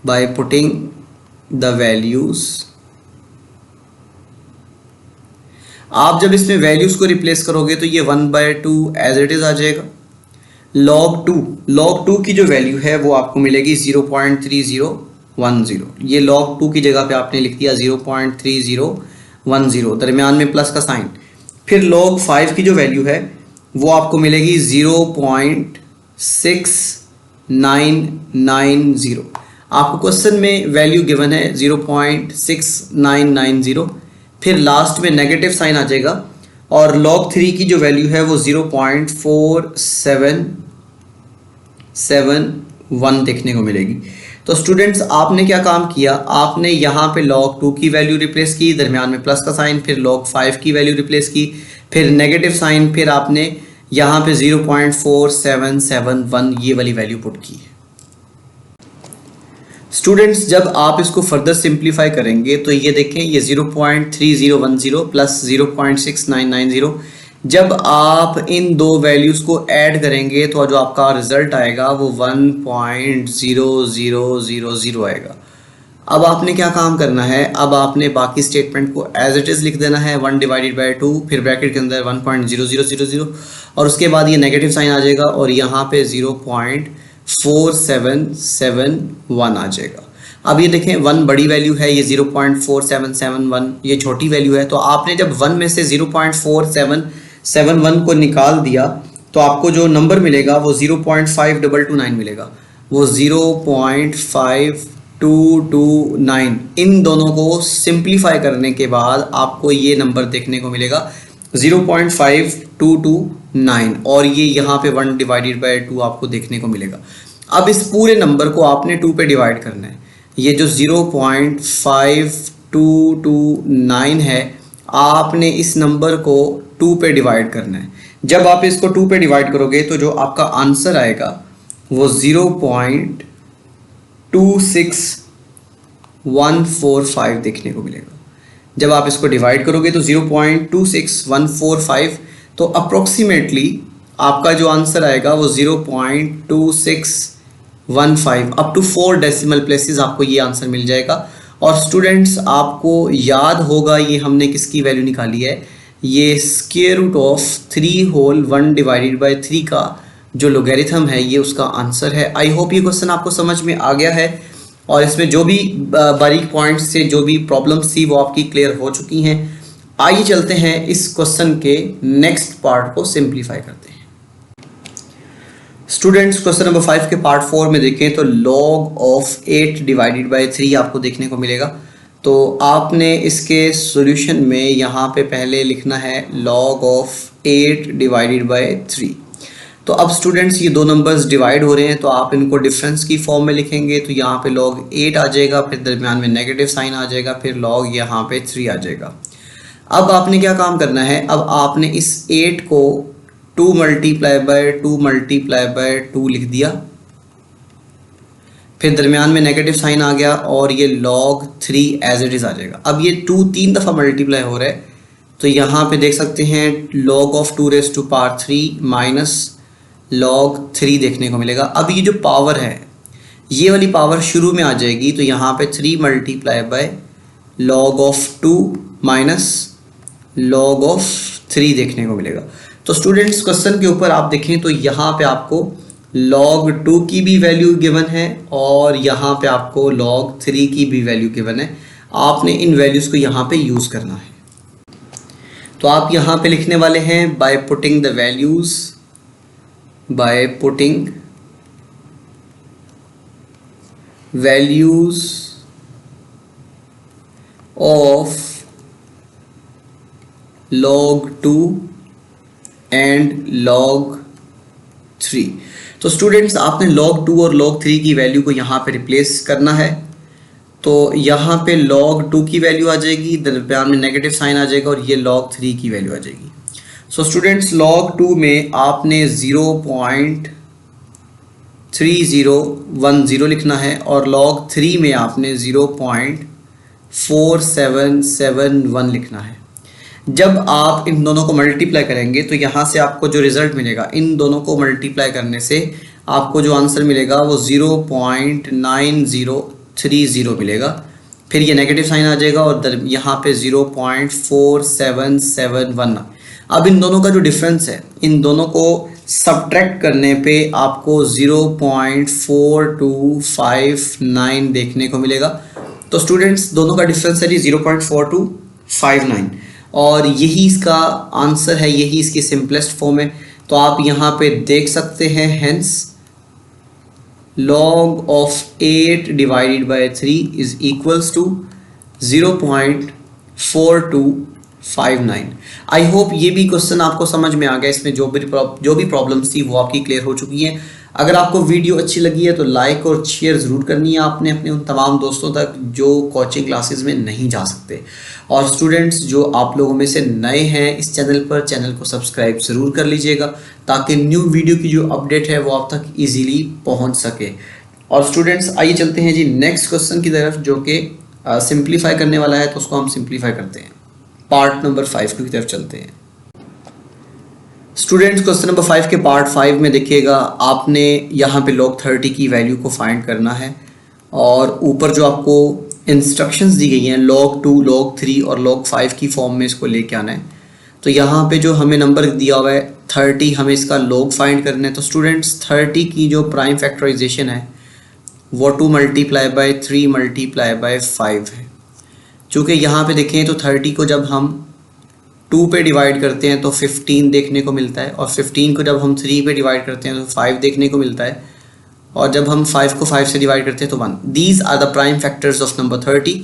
bye putting the values. आप जब इसमें वैल्यूज़ को रिप्लेस करोगे तो ये 1/2 एज इट इज़ आ जाएगा। log 2 की जो वैल्यू है वो आपको मिलेगी 0.3010। ये log 2 की जगह पे आपने लिख दिया 0.3010, दरमियान में प्लस का साइन। फिर log 5 की जो वैल्यू है वो आपको मिलेगी 0.6990। आपको क्वेश्चन में वैल्यू गिवन है 0.6990, फिर लास्ट में नेगेटिव साइन आ जाएगा, और log 3 की जो वैल्यू है वो 0.4771 देखने को मिलेगी। तो स्टूडेंट्स, आपने क्या काम किया, आपने यहाँ पे log 2 की वैल्यू रिप्लेस की, दरमियान में प्लस का साइन, फिर log 5 की वैल्यू रिप्लेस की, फिर नेगेटिव साइन, फिर आपने यहाँ पे 0.4771 ये वाली वैल्यू पुट की है। स्टूडेंट्स, जब आप इसको फर्दर सिंप्लीफाई करेंगे तो ये देखें, ये 0.3010 प्लस 0.6990, जब आप इन दो वैल्यूज़ को ऐड करेंगे तो जो आपका रिज़ल्ट आएगा वो 1.0000 आएगा। अब आपने क्या काम करना है, अब आपने बाकी स्टेटमेंट को एज इट इज़ लिख देना है, 1 डिवाइडेड बाई 2, फिर ब्रैकेट के अंदर 1.0000 और उसके बाद ये नेगेटिव साइन आ जाएगा और यहाँ पे 0.4771 आ जाएगा। अब ये देखें 1 बड़ी वैल्यू है, ये 0.4771 ये छोटी वैल्यू है। तो आपने जब 1 में से 0.4771 को निकाल दिया तो आपको जो नंबर मिलेगा वो 0.5229 मिलेगा, वो 0.5229। इन दोनों को सिंप्लीफाई करने के बाद आपको ये नंबर देखने को मिलेगा 0.5229 और ये यहाँ पे 1 डिवाइडेड बाई 2 आपको देखने को मिलेगा। अब इस पूरे नंबर को आपने 2 पे डिवाइड करना है। ये जो 0.5229 है आपने इस नंबर को 2 पे डिवाइड करना है। जब आप इसको 2 पे डिवाइड करोगे तो जो आपका आंसर आएगा वो 0.26145 देखने को मिलेगा। जब आप इसको डिवाइड करोगे तो 0.26145, तो अप्रोक्सीमेटली आपका जो आंसर आएगा वो 0.2615 अप टू 4 डेसिमल प्लेसेस आपको ये आंसर मिल जाएगा। और स्टूडेंट्स आपको याद होगा ये हमने किसकी वैल्यू निकाली है, ये square root of 3 whole 1 divided by 3 का जो लोगैरिथम है ये उसका आंसर है। आई होप ये क्वेश्चन आपको समझ में आ गया है और इसमें जो भी बारीक पॉइंट्स से जो भी प्रॉब्लम्स थी वो आपकी क्लियर हो चुकी हैं। आइए चलते हैं इस क्वेश्चन के नेक्स्ट पार्ट को सिंप्लीफाई करते हैं। स्टूडेंट्स क्वेश्चन नंबर 5 के पार्ट 4 में देखें तो log ऑफ 8 डिवाइडेड बाई 3 आपको देखने को मिलेगा। तो आपने इसके सॉल्यूशन में यहाँ पे पहले लिखना है log ऑफ 8 डिवाइडेड बाई 3। तो अब स्टूडेंट्स ये दो नंबर्स डिवाइड हो रहे हैं तो आप इनको डिफरेंस की फॉर्म में लिखेंगे। तो यहाँ पे log 8 आ जाएगा, फिर दरमियान में नेगेटिव साइन आ जाएगा, फिर log यहाँ पे 3 आ जाएगा। अब आपने क्या काम करना है, अब आपने इस 8 को 2 मल्टीप्लाई बाय 2 मल्टीप्लाई बाय 2 लिख दिया, फिर दरमियान में नेगेटिव साइन आ गया और ये log 3 एज इट इज़ आ जाएगा। अब ये 2 3 दफ़ा मल्टीप्लाई हो रहा है तो यहाँ पे देख सकते हैं log of 2 raise to power 3 minus log 3 देखने को मिलेगा। अब ये जो पावर है ये वाली पावर शुरू में आ जाएगी तो यहाँ पे 3 multiply by log of 2 minus log of 3 देखने को मिलेगा। तो स्टूडेंट्स क्वेश्चन के ऊपर आप देखें तो यहाँ पे आपको log 2 की भी वैल्यू गिवन है और यहाँ पे आपको log 3 की भी वैल्यू गिवन है। आपने इन वैल्यूज़ को यहाँ पे यूज़ करना है। तो आप यहाँ पे लिखने वाले हैं bye putting the values, by putting values of log 2 and log 3। तो स्टूडेंट्स आपने log 2 और log 3 की वैल्यू को यहाँ पे रिप्लेस करना है। तो यहाँ पे log 2 की वैल्यू आ जाएगी, दरमियान में नेगेटिव साइन आ जाएगा और ये log 3 की वैल्यू आ जाएगी। सो स्टूडेंट्स log 2 में आपने 0.3010 लिखना है और log 3 में आपने 0.4771 लिखना है। जब आप इन दोनों को मल्टीप्लाई करेंगे तो यहाँ से आपको जो रिज़ल्ट मिलेगा, इन दोनों को मल्टीप्लाई करने से आपको जो आंसर मिलेगा वो 0.9030 मिलेगा। फिर ये नेगेटिव साइन आ जाएगा और यहाँ पे 0.4771। अब इन दोनों का जो डिफरेंस है, इन दोनों को सब्ट्रैक्ट करने पे आपको 0.4259 देखने को मिलेगा। तो स्टूडेंट्स दोनों का डिफरेंस है जी 0.4259 और यही इसका आंसर है, यही इसकी सिंपलेस्ट फॉर्म है। तो आप यहाँ पे देख सकते हैं hence log of 8 divided by 3 is equals to 0.4259। I hope ये भी क्वेश्चन आपको समझ में आ गया। इसमें जो भी प्रॉब्लम्स थी वो आपकी क्लियर हो चुकी हैं। अगर आपको वीडियो अच्छी लगी है तो लाइक और शेयर ज़रूर करनी है आपने अपने उन तमाम दोस्तों तक जो कोचिंग क्लासेस में नहीं जा सकते। और स्टूडेंट्स जो आप लोगों में से नए हैं इस चैनल पर, चैनल को सब्सक्राइब ज़रूर कर लीजिएगा ताकि न्यू वीडियो की जो अपडेट है वो आप तक ईजीली पहुँच सके। और स्टूडेंट्स आइए चलते हैं जी नेक्स्ट क्वेश्चन की तरफ जो कि सिंप्लीफाई करने वाला है। तो उसको हम सिंप्लीफाई करते हैं, पार्ट नंबर 5 की तरफ चलते हैं। स्टूडेंट्स क्वेश्चन नंबर 5 के पार्ट 5 में देखिएगा आपने यहाँ पे log 30 की वैल्यू को फाइंड करना है और ऊपर जो आपको इंस्ट्रक्शंस दी गई हैं log 2, log 3 और log 5 की फॉर्म में इसको लेके आना है। तो यहाँ पे जो हमें नंबर दिया हुआ है 30, हमें इसका log फाइंड करना है। तो स्टूडेंट्स 30 की जो प्राइम फैक्टराइजेशन है वो 2 मल्टीप्लाई बाय 3 मल्टीप्लाई बाय 5 है। चूँकि यहाँ पे देखें तो 30 को जब हम 2 पे डिवाइड करते हैं तो 15 देखने को मिलता है, और 15 को जब हम 3 पे डिवाइड करते हैं तो 5 देखने को मिलता है, और जब हम 5 को 5 से डिवाइड करते हैं तो 1। These are the prime factors of number 30।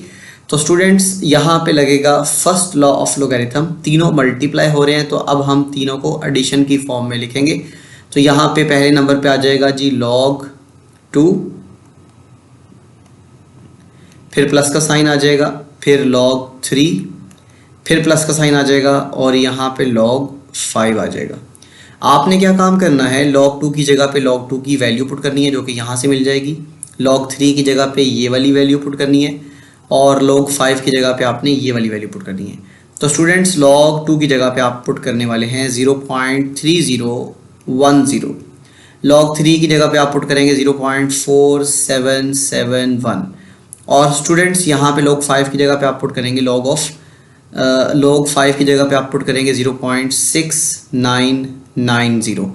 तो स्टूडेंट्स यहाँ पे लगेगा फर्स्ट लॉ ऑफ लोगैरिथम, तीनों मल्टीप्लाई हो रहे हैं तो अब हम तीनों को एडिशन की फॉर्म में लिखेंगे। तो यहाँ पे पहले नंबर पे आ जाएगा जी log 2, फिर प्लस का साइन आ जाएगा, फिर log 3, फिर प्लस का साइन आ जाएगा, और यहाँ पे log 5 आ जाएगा। आपने क्या काम करना है, log 2 की जगह पे log 2 की वैल्यू पुट करनी है जो कि यहाँ से मिल जाएगी, log 3 की जगह पे ये वाली वैल्यू पुट करनी है, और log 5 की जगह पे आपने ये वाली वैल्यू पुट करनी है। तो स्टूडेंट्स log 2 की जगह पे आप पुट करने वाले हैं 0.3010, log 3 की जगह पे आप पुट करेंगे 0.4771, और स्टूडेंट्स यहाँ पे log 5 की जगह पे आप पुट करेंगे log 5 की जगह पे आप पुट करेंगे 0.6990।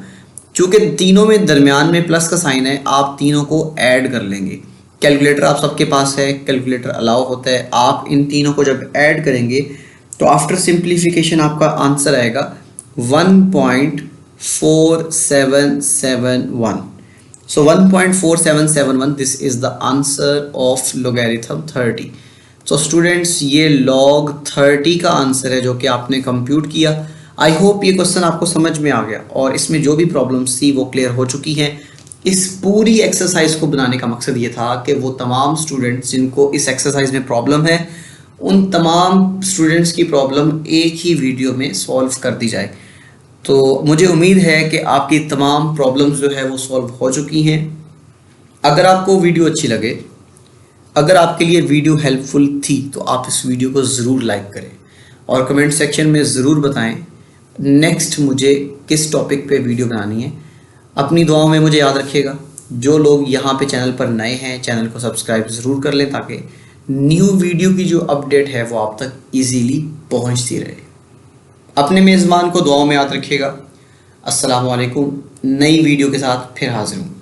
चूँकि तीनों में दरमियान में प्लस का साइन है, आप तीनों को ऐड कर लेंगे। कैलकुलेटर आप सबके पास है, कैलकुलेटर अलाउ होता है। आप इन तीनों को जब ऐड करेंगे तो आफ्टर सिंप्लीफिकेशन आपका आंसर आएगा 1.4771। So 1.4771, this is the answer of logarithm 30। तो स्टूडेंट्स ये log 30 का आंसर है जो कि आपने कंप्यूट किया। आई होप ये क्वेश्चन आपको समझ में आ गया और इसमें जो भी प्रॉब्लम्स थी वो क्लियर हो चुकी हैं। इस पूरी एक्सरसाइज को बनाने का मकसद ये था कि वो तमाम स्टूडेंट्स जिनको इस एक्सरसाइज में प्रॉब्लम है, उन तमाम स्टूडेंट्स की प्रॉब्लम एक ही वीडियो में सॉल्व कर दी जाए। तो मुझे उम्मीद है कि आपकी तमाम प्रॉब्लम्स जो है वो सॉल्व हो चुकी हैं। अगर आपको वीडियो अच्छी लगे, अगर आपके लिए वीडियो हेल्पफुल थी, तो आप इस वीडियो को ज़रूर लाइक करें और कमेंट सेक्शन में ज़रूर बताएं नेक्स्ट मुझे किस टॉपिक पे वीडियो बनानी है। अपनी दुआओं में मुझे याद रखिएगा। जो लोग यहाँ पे चैनल पर नए हैं, चैनल को सब्सक्राइब ज़रूर कर लें ताकि न्यू वीडियो की जो अपडेट है वो आप तक ईजीली पहुँचती रहे। अपने मेज़बान को दुआओं में याद रखिएगा। अस्सलाम वालेकुम। नई वीडियो के साथ फिर हाजिर हूँ।